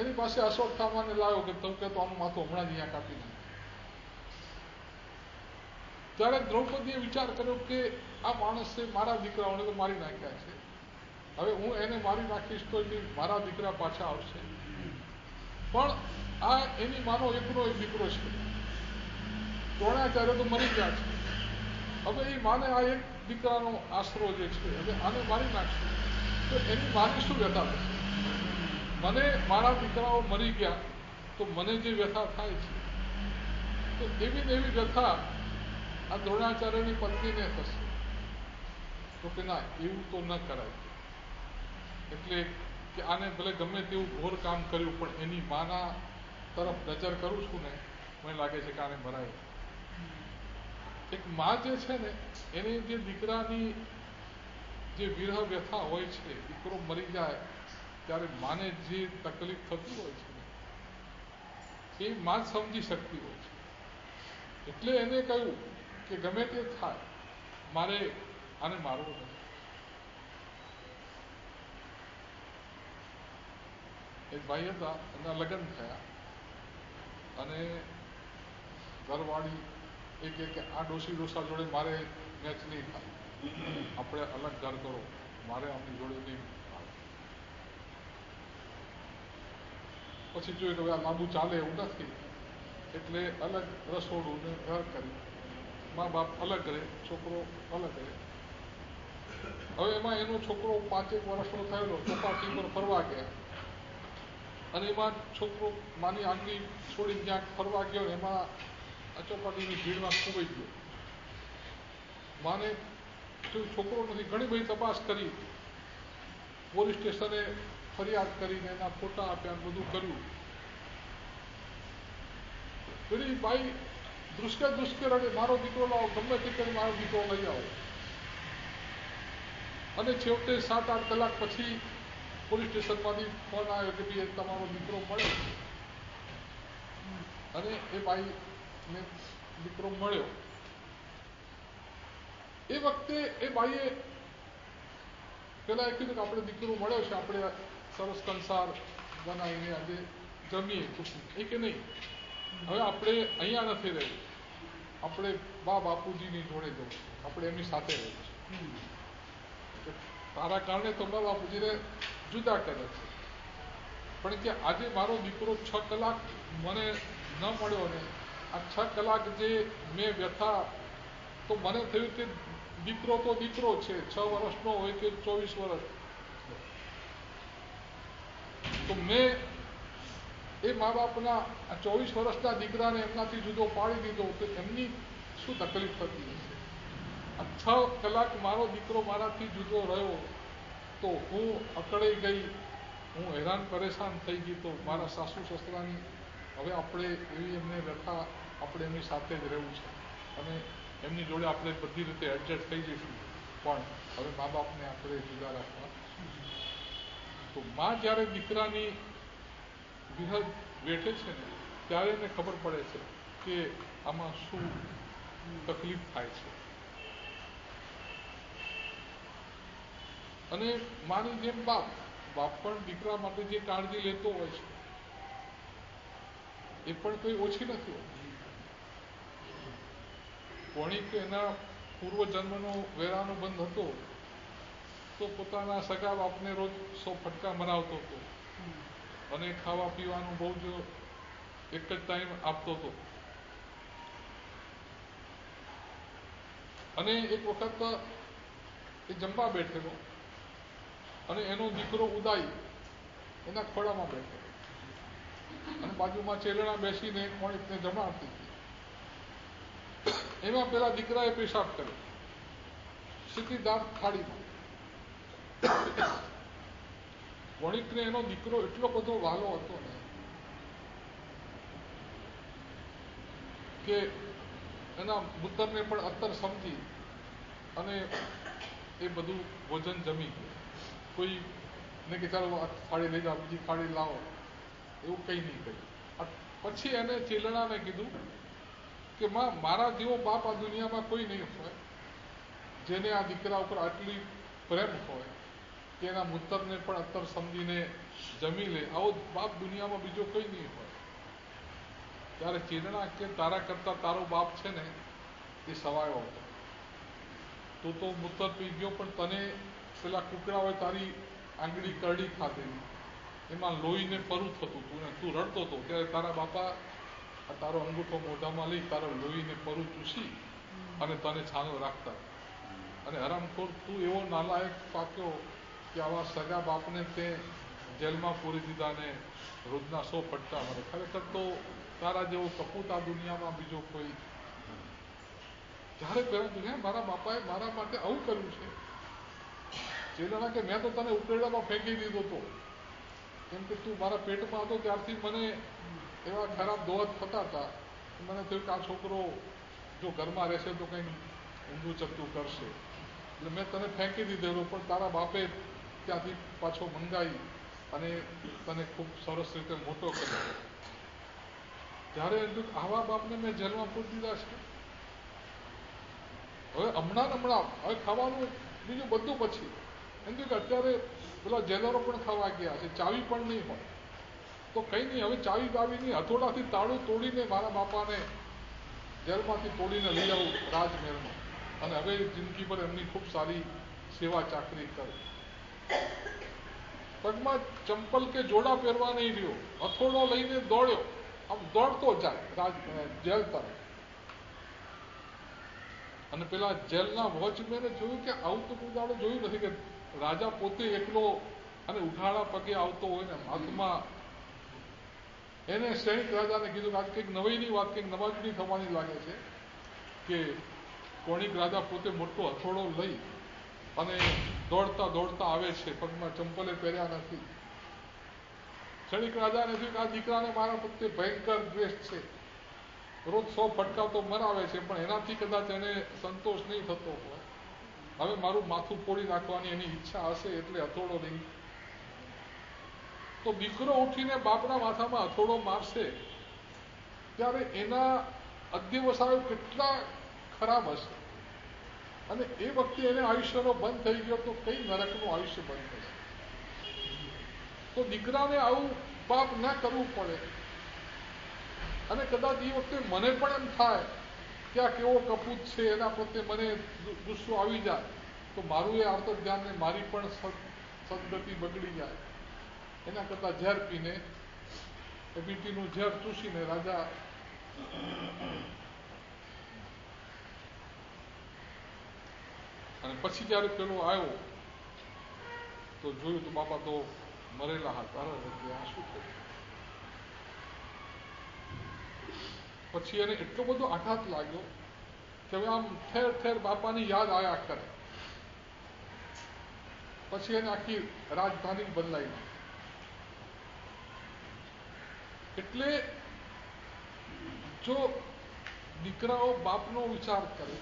એની પાસે અશ્વત્થામાને લાવ્યો કે તમે કે તો આનું માથું હમણાં જ અહીંયા કાપી નાખ્યું. ત્યારે દ્રૌપદીએ વિચાર કર્યો કે આ માણસે મારા દીકરાઓને તો મારી નાખ્યા છે, હવે હું એને મારી નાખીશ તો મારા દીકરા પાછા આવશે. પણ આ એની માનો એકનો એક દીકરો છે, દ્રોણાચાર્ય તો મરી ગયા છે. હવે એ માને આ એક દીકરાનો આશરો જે છે, હવે આને મારી નાખશે તો એની માની શું વ્યથા થશે? મને મારા દીકરાઓ મરી ગયા તો મને જે વ્યથા થાય છે, તો એવી ને એવી વ્યથા આ દ્રોણાચાર્યની પત્નીને થશે. તો કે ના, એવું તો ન કરાય. એટલે કે આને ભલે ગમે તેવું ઘોર કામ કર્યું પણ એની માના તરફ નજર કરું છું ને મને લાગે છે કે આને મરાય. એક મા જે છે ને એને જે દીકરાની જે વિરહ વ્યથા હોય છે, દીકરો મરી જાય ત્યારે માને જે તકલીફ થતી હોય છે એ માં જ સમજી શકતી હોય છે. એટલે એને કહ્યું કે ગમે તે થાય મારે આને મારવો નથી. એક ભાઈ હતા, એમના લગ્ન થયા અને ઘરવાળી એ કે આ ડોસા જોડે મારે મેચ નહીં થાય, આપણે અલગ ઘર કરો, મારે આમની જોડે નહીં થાય. પછી જોયું કે આ લાંબુ ચાલે એવું નથી, એટલે અલગ રસોડું ને ઘર કરી, મા બાપ અલગ રહે, છોકરો અલગ રહે. હવે એમાં એનો છોકરો 5 વર્ષનો થયેલો ચોપાટી પર ફરવા ગયા અને એમાં છોકરો માની આંગળી છોડી ક્યાંક ફરવા ગયો, એમાં ચોપાટીની ભીડમાં ખોવાઈ ગયો. માને છોકરો નથી, ઘણી બધી તપાસ કરી, પોલીસ સ્ટેશને ફરિયાદ કરીને એના ફોટા આપ્યા, બધું કર્યું. પેલી બાઈ ધ્રુસકે રડે, મારો દીકરો લાવો, ગમે તે કરી મારો દીકરો લઈ આવો. અને છેવટે 7-8 કલાક પછી પોલીસ સ્ટેશનમાંથી ફોન આવ્યો કે ભાઈ તમારો દીકરો મળ્યો. અને એ બાઈને દીકરો મળ્યો. એ વખતે એ બાઈએ પેલા એ કીધું કે આપણે દીકરો મળ્યો છે, આપણે સરસ કંસાર બનાવીને આજે જમીએ ખુશી. એ કે નહીં, હવે આપણે અહીંયા નથી રહેવું, આપણે બાપુજીની જોડે જવું, આપણે એમની સાથે રહેવું છે. તારા કારણે તો બાપુજીને જુદા કરે છે, પણ કે આજે મારો દીકરો 6 કલાક મને ન મળ્યો ને આ 6 કલાક જે મેં વ્યથા, તો મને થયું કે દીકરો તો દીકરો છે, 6 વર્ષનો હોય કે 24 વર્ષ, તો મેં એ મા બાપના આ 24 વર્ષના દીકરાને એમનાથી જુદો પાડી દીધો તો એમની શું તકલીફ થતી હશે. આ 6 કલાક મારો દીકરો મારાથી જુદો રહ્યો તો હું અકળાઈ ગઈ, હું હેરાન પરેશાન થઈ ગઈ. તો મારા સાસુ સસરાની હવે આપણે એવી એમને વ્યથા, આપણે એમની સાથે જ રહેવું છે અને એમની જોડે આપણે બધી રીતે એડજસ્ટ થઈ જઈશું, પણ હવે મા બાપને આપણે જુદા રાખવા. તો માં જ્યારે દીકરાની વિહદ વેઠે છે ને ત્યારે એને ખબર પડે છે કે આમાં શું તકલીફ થાય છે. અને માની જેમ બાપ પણ દીકરા માટે જે કાળજી લેતો હોય છે એ પણ કોઈ ઓછી નથી હોતી. કોણી કે એના પૂર્વજન્મનો વેરાનો બંધ હતો તો પોતાના સગા બાપને રોજ 100 ફટકા મરાવતો હતો અને ખાવા પીવાનું બહુ જ એક જ ટાઈમ આપતો હતો. અને એક વખત એ જમવા બેઠેલો અને એનો દીકરો ઉદાઈ એના ખોળામાં બેઠો અને બાજુમાં ચેલણા બેસીને કોણીકને જમાડતી હતી. એમાં પેલા દીકરાએ પેશાબ કર્યો સીધી દાંત થાળીમાં. કોણીકને એનો દીકરો એટલો બધો વાલો હતો ને કે એના પુત્રને પણ અત્તર સમજી અને એ બધું ભોજન જમી ગયું. કોઈ ને કે ચાલો આ થાળી લઈ જાઓ, બીજી થાળી લાવો, એવું કંઈ નહીં કર્યું. પછી એને ચેલણાને કીધું કે માં, મારા જેવો બાપ આ દુનિયામાં કોઈ નહીં હોય જેને આ દીકરા ઉપર આટલી પ્રેમ હોય કે એના પુત્રને પણ અત્તર સમજીને જમી લે. આવો બાપ દુનિયામાં બીજો કોઈ નહીં હોય. ત્યારે ચેલણા કે તારા કરતા તારો બાપ છે ને એ સવાયો હતો. તું તો મૂતર પી ગયો, પણ તને પેલા કુકડાઓએ તારી આંગળી કરડી ખાધેલી, એમાં લોહીને પરું થતું હતું ને તું રડતો હતો. ત્યારે તારા બાપા આ તારો અંગૂઠો મોઢામાં લઈ તારો લોહીને પરું ચૂસી અને તને છાનો રાખતા. અને હરામખોર તું એવો નાલાયક પાક્યો કે આવા સગા બાપને તે જેલમાં પૂરી દીધા ને રોજના 100 ફટકા મારે. ખરેખર તો તારા જેવો કપૂત આ દુનિયામાં બીજો કોઈ. જ્યારે પેલા મારા બાપાએ મારા માટે આવું કર્યું છે. ચેલણા કે મેં તો તને ઉકેરડામાં ફેંકી દીધો હતો, કેમ કે તું મારા પેટમાં હતો ત્યારથી મને એવા ખરાબ દોહત થતા હતા. મને થયું કે આ છોકરો જો ઘરમાં રહેશે તો કંઈક ઊંધું ચકતું કરશે, એટલે મેં તને ફેંકી દીધેલો. પણ તારા બાપે ત્યાંથી પાછો મંગાવી અને તને ખૂબ સરસ રીતે મોટો કર્યો. ત્યારે આવા બાપને મેં જેલમાં પૂરી દીધા છે. હવે હમણાં હવે ખાવાનું બીજું બધું પછી એમ કે અત્યારે પેલા જેલરો પણ ખાવા ગયા છે, ચાવી પણ નહીં હોય તો કંઈ નહીં. હવે ચાવી બાવીની હથોડાથી તાળું તોડીને મારા બાપાને જેલમાંથી તોડીને લઈ આવું રાજમહેલમાં અને હવે જિંદગી પર એમની ખૂબ સારી સેવા ચાકરી કરી. પગમાં ચંપલ કે જોડા પહેરવા નહીં રહ્યો, હથોડો લઈને દોડ્યો, આમ દોડતો જાય જેલ તરફ. અને પેલા જેલના વોચમેને જોયું કે આવું તો કોઈ દાડો જોયું નથી કે રાજા પોતે એકલો અને ઉઠાડા પગે આવતો હોય ને હાથમાં. એને સૈનિક રાજાને કીધું કે આજ કંઈક નવાઈની વાત, કંઈક નવાજની થવાની લાગે છે કે કોણિક રાજા પોતે મોટો હથોડો લઈ અને દોડતા દોડતા આવે છે, પગમાં ચંપલે પહેર્યા નથી. સૈનિક રાજાને થયું કે આ દીકરાને મારા પ્રત્યે ભયંકર દ્વેષ છે, રોજ 100 ફટકા તો મરાવે છે, પણ એનાથી કદાચ એને સંતોષ નહીં થતો હોય હવે મારું માથું ફોડી નાખવાની એની ઈચ્છા હશે એટલે હથોડો નહીં. તો દીકરો ઉઠીને બાપના માથામાં હથોડો મારશે ત્યારે એના અધ્યવસાયો કેટલા ખરાબ હશે. અને એ વખતે એને આયુષ્યનો બંધ થઈ ગયો તો કઈ નરકનું આયુષ્ય બંધ થશે. તો દીકરાને આવું પાપ ના કરવું પડે. અને કદાચ એ વખતે મને પણ એમ થાય કે આ કેવો કપૂત છે, એના પ્રત્યે મને ગુસ્સો આવી જાય તો મારું એ આર્ત ધ્યાન ને મારી પણ સદગતિ બગડી જાય. એના કરતાં ઝેર પીને એ બીટીનું ઝેર ચૂસીને રાજા અને પછી જ્યારે પેલો આવ્યો તો જોયું તો બાપા તો મરેલા હતા. આ શું થયું? પછી એને એટલો બધો આઘાત લાગ્યો કે હવે આમ ઠેર ઠેર બાપાની યાદ આયા કરે. પછી એને આખી રાજધાની બદલાઈ નાખી. એટલે જો દીકરાઓ બાપનો વિચાર કરે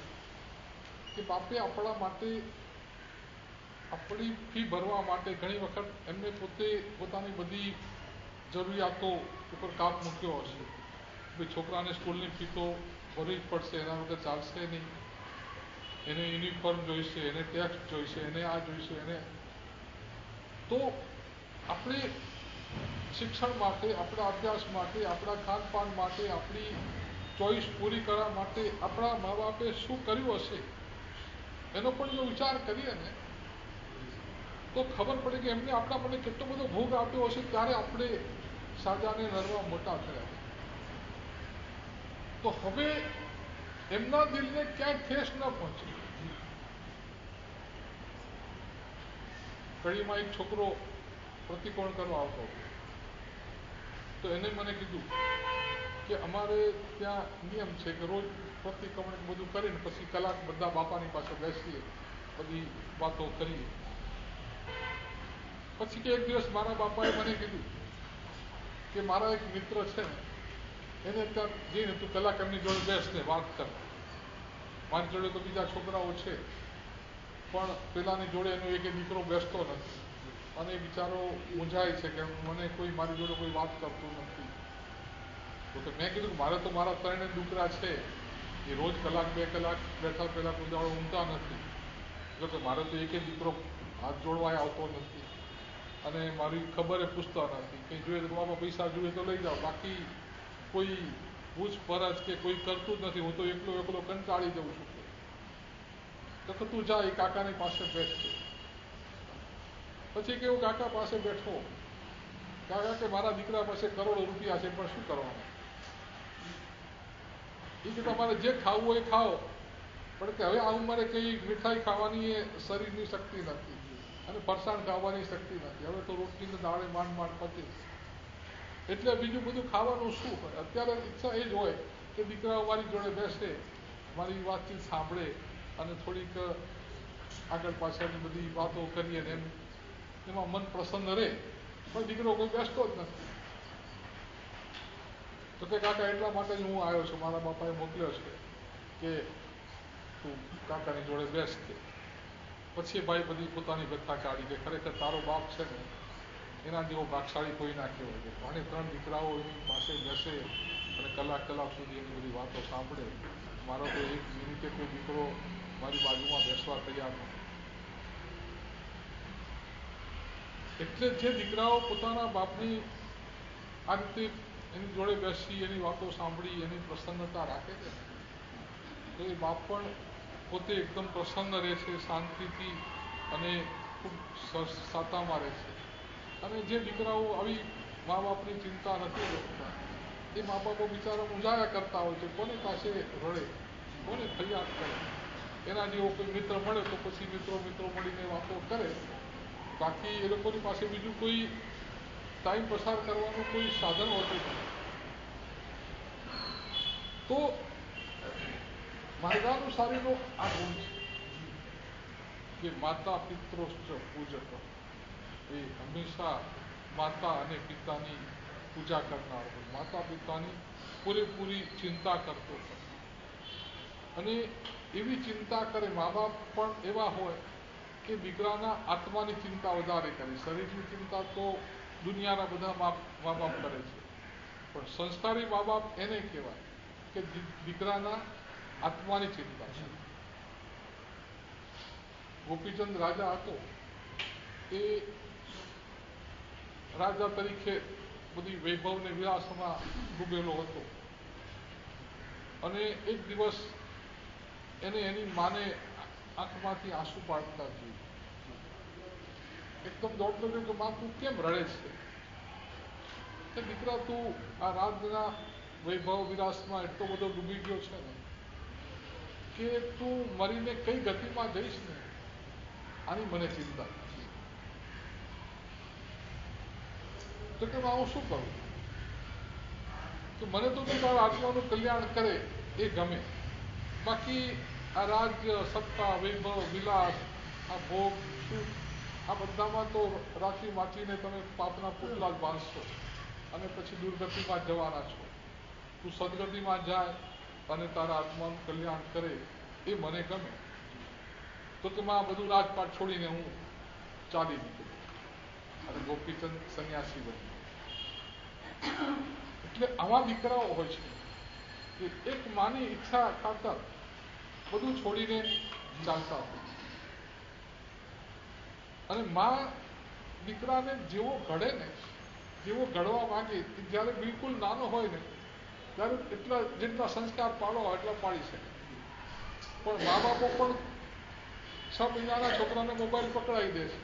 કે બાપે આપણા માટે આપણી ફી ભરવા માટે ઘણી વખત એમને પોતે પોતાની બધી જરૂરિયાતો ઉપર કાપ મૂક્યો હશે. ભાઈ છોકરાને સ્કૂલની ફી તો ભરવી જ પડશે, એના વગર ચાલશે નહીં. એને યુનિફોર્મ જોઈશે, એને ટેક્સ્ટ જોઈશે, એને આ જોઈશે, એને તો આપણે શિક્ષણ માટે, આપણા અભ્યાસ માટે, આપણા ખાનપાન માટે, આપણી ચોઈસ પૂરી કરવા માટે આપણા મા બાપે શું કર્યું હશે એનો પણ જો વિચાર કરીએ ને તો ખબર પડે કે એમને આપણા માટે કેટલો બધો ભોગ આપ્યો હશે. ત્યારે આપણે સાજાને નરવા મોટા થયા. તો હવે એમના દિલને ક્યાંય ઠેસ ન પહોંચે. કડીમાં એક છોકરો પ્રતિકોણ કરવા આવતો હતો તો એને મને કીધું કે અમારે ત્યાં નિયમ છે કે રોજ પ્રતિક્રમણ બધું કરીને પછી કલાક બધા બાપાની પાસે બેસીએ, બધી વાતો કરીએ. પછી કે એક દિવસ મારા બાપાએ મને કીધું કે મારા એક મિત્ર છે ને એને ત્યાં જઈને તું કલાક એમની જોડે બેસને વાત કર. મારી જોડે તો બીજા છોકરાઓ છે પણ પેલાની જોડે એનો એક દીકરો બેસતો નથી અને બિચારો મૂંઝાય છે કે મને કોઈ મારી જોડે કોઈ વાત કરતું નથી. તો મેં કીધું મારે તો મારા 3 દીકરા છે એ રોજ કલાક 2 કલાક બેઠા પહેલા કોઈ દાડો ઊંઘતા નથી. જો કે મારે તો એક દીકરો હાથ જોડવા આવતો નથી અને મારી ખબરે પૂછતા નથી. કંઈ જોઈએ તો બાબા પૈસા જોઈએ તો લઈ જાઓ, બાકી કોઈ પૂછપરછ કે કોઈ કરતું જ નથી. હું તો એકલો કંટાળી જઉં છું. તો કે તું જા એ કાકાની પાસે બેસશે. પછી કેવું કાકા પાસે બેઠો. કાકા કે મારા દીકરા પાસે કરોડો રૂપિયા છે પણ શું કરવાનું? એ કે તમારે જે ખાવું હોય ખાઓ, પણ કે હવે આ ઉંમરે કઈ મીઠાઈ ખાવાની એ શરીરની શક્તિ નથી અને ફરસાણ ખાવાની શક્તિ નથી. હવે તો રોટલીને દાળે માંડ પચે એટલે બીજું બધું ખાવાનું શું હોય? અત્યારે ઈચ્છા એ જ હોય કે દીકરાઓ મારી જોડે બેસે, મારી વાતચીત સાંભળે અને થોડીક આગળ પાછળની બધી વાતો કરીએ ને એમાં મન પ્રસન્ન રહે. પણ દીકરો કોઈ બેસતો જ નથી. તો કે કાકા એટલા માટે જ હું આવ્યો છું, મારા બાપાએ મોકલ્યો છે કે તું કાકાની જોડે બેસ. કે પછી ભાઈ બધી પોતાની વ્યથા કાઢી કે ખરેખર તારો બાપ છે ને એના જેવો ભાગશાળી કોઈ ના કહેવાય. કે 3 દીકરાઓ એની પાસે બેસે અને કલાક સુધી એની બધી વાતો સાંભળે. મારો તો એક મિનિટે કોઈ દીકરો મારી બાજુમાં બેસવા તૈયાર નથી. એટલે જે દીકરાઓ પોતાના બાપની આ રીતે એની જોડે બેસી એની વાતો સાંભળી એની પ્રસન્નતા રાખે છે તો એ બાપ પણ પોતે એકદમ પ્રસન્ન રહે છે, શાંતિથી અને ખૂબ સાતામાં રહે છે. અને જે દીકરાઓ આવી મા બાપની ચિંતા નથી કરતા એ મા બાપો બિચારા મૂંઝાયા કરતા હોય છે. કોની પાસે રડે, કોને ફરિયાદ કરે? એના જેવો કોઈ મિત્ર મળે તો પછી મિત્રો મળીને વાતો કરે. બાકી એ લોકોની પાસે બીજું કોઈ ટાઈમ પસાર કરવાનું કોઈ સાધન હોતું નથી. તો માર્ગાનુસારીનો આ ગુણ છે કે માતા પિત્રોશ્ચ પૂજક, એ હંમેશા માતા અને પિતાની પૂજા કરનાર હોય, માતા પિતાની પૂરેપૂરી ચિંતા કરતો હોય. અને એવી ચિંતા કરે. મા બાપ પણ એવા હોય કે દીકરાના આત્માની ચિંતા વધારે કરે. શરીરની ચિંતા તો દુનિયાના બધા મા બાપ કરે છે, પણ સંસ્કારી મા બાપ એને કહેવાય કે દીકરાના આત્માની ચિંતા છે. ગોપીચંદ રાજા હતો, એ રાજા તરીકે બધી વૈભવ ને વિલાસમાં ડૂબેલો હતો, અને એક દિવસ એને એની માને આંખમાંથી આંસુ પાડતા જોયું. એકદમ દોડતો ગયો કે માં તું કેમ રડે છે? કે દીકરા તું આ રાજના વૈભવ વિલાસમાં એટલો બધો ડૂબી ગયો છે ને કે તું મરીને કઈ ગતિમાં જઈશ ને આની મને ચિંતા. તો કે હું શું કરું? તો મને તો તારા આત્માનું કલ્યાણ કરે એ ગમે, બાકી આ રાજ્ય, સત્તા, વૈભવ, વિલાસ, આ ભોગ, સુખ, આ બધામાં તો રાચી વાંચીને તમે પાપના પુતલા જ બાંધશો અને પછી દુર્ગતિમાં જવાના છો. તું સદગતિમાં જાય અને તારા આત્માનું કલ્યાણ કરે એ મને ગમે. તો કે માં બધું રાજપાટ છોડીને હું ચાલી નીકળ્યો અને ગોપીચંદ સંન્યાસી બન્યો. એટલે આવા દીકરાઓ હોય છે કે એક માની ઈચ્છા ખાતર બધું છોડીને ચાલતા હોય. અને માં દીકરાને જેવો ઘડે ને, જેવો ઘડવા માંગે, જ્યારે બિલકુલ નાનો હોય ને ત્યારે જેટલા સંસ્કાર પાડવા હોય એટલા પાડી શકે. પણ મા બાપો પણ 6 મહિનાના છોકરાને મોબાઈલ પકડાવી દે છે.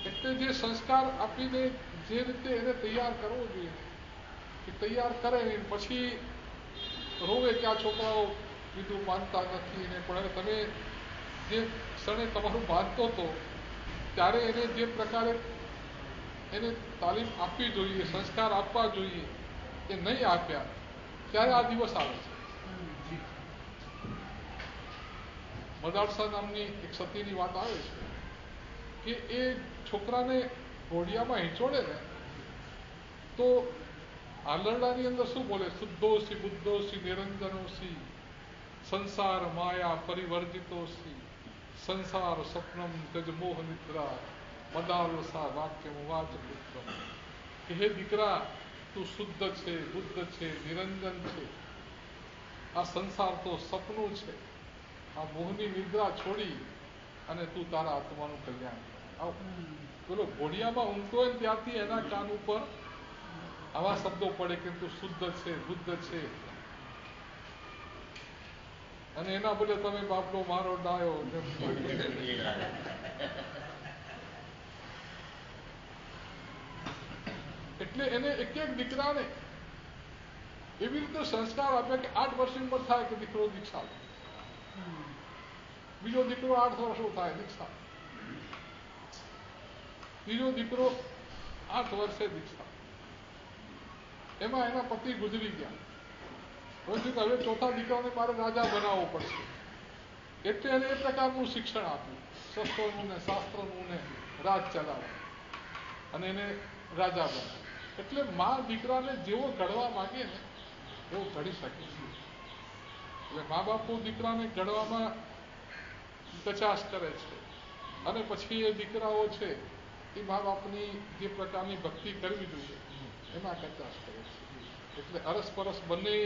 એટલે જે સંસ્કાર આપીને જે રીતે એને તૈયાર કરવો જોઈએ એ તૈયાર કરે ને પછી રોવે કે આ છોકરાઓ કીધું માનતા નથી ને. પણ તમે જે ક્ષણે તમારું માનતો હતો ત્યારે એને જે પ્રકારે એને તાલીમ આપવી જોઈએ, સંસ્કાર આપવા જોઈએ એ નહીં આપ્યા, ત્યારે આ દિવસ આવે છે. મદારસા નામની એક સતીની વાત આવે છે કે એ છોકરાને ઘોડિયામાં હિંચોડે ને તો આલરડાની અંદર શું બોલે? શુદ્ધોસી બુદ્ધોસી નિરંજનોસી સંસાર માયા પરિવર્જિતોસી સંસાર સ્વપ્નમ જજમોહ નિદ્રા મદાલસા વાક્યમ વાચ પુત્રમ. કે હે દીકરા, તું શુદ્ધ છે, બુદ્ધ છે, નિરંજન છે. આ સંસાર તો સપનું છે. આ મોહની નિદ્રા છોડી અને તું તારા આત્માનું કલ્યાણ કર. પેલો ઘોડિયામાં ઊંઘતો હોય ત્યારથી એના કાન ઉપર આવા શબ્દો પડે કે તું શુદ્ધ છે, બુદ્ધ છે. અને એના બદલે તમે બાપનો મારો ડાયો. એટલે એને એક એક દીકરાને એવી રીતે સંસ્કાર આપ્યા કે 8 વર્ષની ઉંમર થાય કે દીકરો દીક્ષા લે, બીજો દીકરો 8 વર્ષનો થાય દીક્ષા, ત્રીજો દીકરો 8 વર્ષે દીક્ષા. એમાં એના પતિ ગુજરી ગયા. હવે ચોથા દીકરાને મારે રાજા બનાવવો પડશે. એટલે એને એ પ્રકારનું શિક્ષણ આપ્યું, શસ્ત્રોનું ને શાસ્ત્રોનું ને રાજ ચલાવવા, અને એને રાજા બનાવ્યો. એટલે મા દીકરાને જેવો ઘડવા માંગે ને એવો ઘડી શકે છે. એટલે મા બાપુ દીકરાને ઘડવામાં કચાશ કરે છે, અને પછી એ દીકરાઓ છે એ મા બાપની જે પ્રકારની ભક્તિ કરવી જોઈએ એમાં કચાશ કરે છે. એટલે અરસપરસ બંને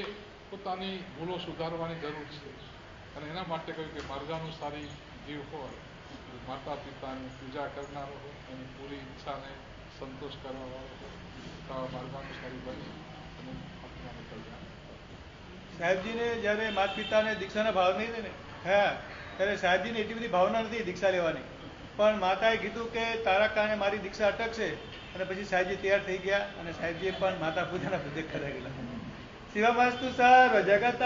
પોતાની ભૂલો સુધારવાની જરૂર છે. અને એના માટે કહ્યું કે માર્ગાનુસારી જીવ હોય, માતા પિતાની પૂજા કરનારો હોય, એની પૂરી ઈચ્છાને સંતોષ કરવાવાળો હોય, તો માર્ગાનુસારી બની અને આત્માનું કલ્યાણ. સાહેબજીને જ્યારે માતા પિતાને દીક્ષાના ભાવ નહીં ને થયા ત્યારે સાહેબજીને એટલી બધી ભાવના નથી દીક્ષા લેવાની, પણ માતાએ કીધું કે તારા કારણે મારી દીક્ષા અટકશે. અને પછી સાહેબજી તૈયાર થઈ ગયા અને સાહેબજીએ પણ માતા પૂજાના બધે ખરા ગયેલા. શિવમસ્તુ સર્વ જગત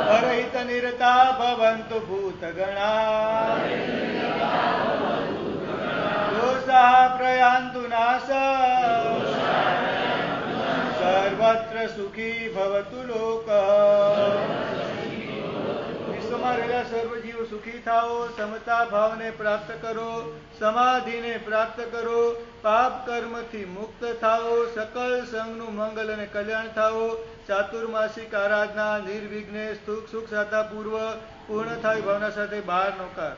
પરહિત નિરતા ભવંતુ ભૂતગણા દોષા પ્રયાન્તુ નાશ સર્વત્ર સુખી ભવતુ લોક. વિશ્વમાં રહેલા સર્વ જીવો સુખી થાઓ, સમતા ભાવને પ્રાપ્ત કરો, સમાધિને પ્રાપ્ત કરો, પાપ કર્મથી મુક્ત થાઓ, સકલ સંગનું મંગલ અને કલ્યાણ થાઓ, ચાતુર્માસિક આરાધના નિર્વિઘ્ને સુખ શ્રદ્ધા પૂર્વ પૂર્ણ થાય ભાવના સાથે 12 નોકાર.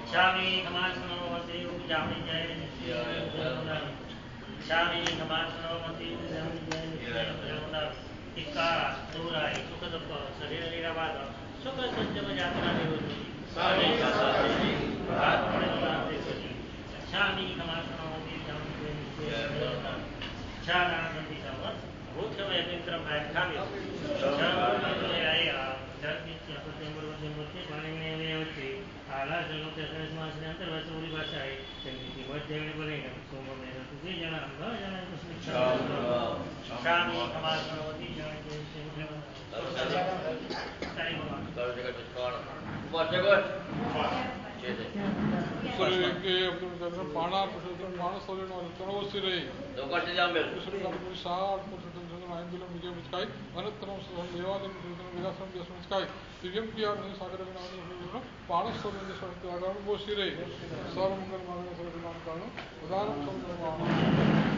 Shami Kamasano Mati Ujami Jai Shami Kamasano Mati Ujami Jai Tika Dura Sukadapa Sarira Niravada Sukha Sanjama Jatana Niruti Shami Kamasano Mati Ujami Jai Shana Nandi Savat Bhutava Yadintram Bhai Kami Shami Ayya Jati Chapatemur Vajamurti Panime Vayoti आला जगत तेरे समाज के अंतर वैसे पूरी भाषा है चंगी की मत जगह बोलेगा सोम मेरा तुझे जाना हम ना जाना कुछ नहीं शामी कमाल करवती जाने के से सारी भगवान कर जगत विस्तार ऊपर जगत के अपने पाना पुरुषोत्तम मानस होने वाले तनव से रहे लोका से जाम मेरे दूसरे का पूरी साठ पुरुषोत्तम जगत आयंदुलम मुझे मुझकाई अनंतरम सुधम देवादम पुरुषोत्तम विलासम जस मुझकाई दिव्यम किया नहीं सागर में नाम पानस होने जैसे आगामी वो सिरे सर्वमंगल मांगने सर्वमान कारण उदाहरण सर्वमान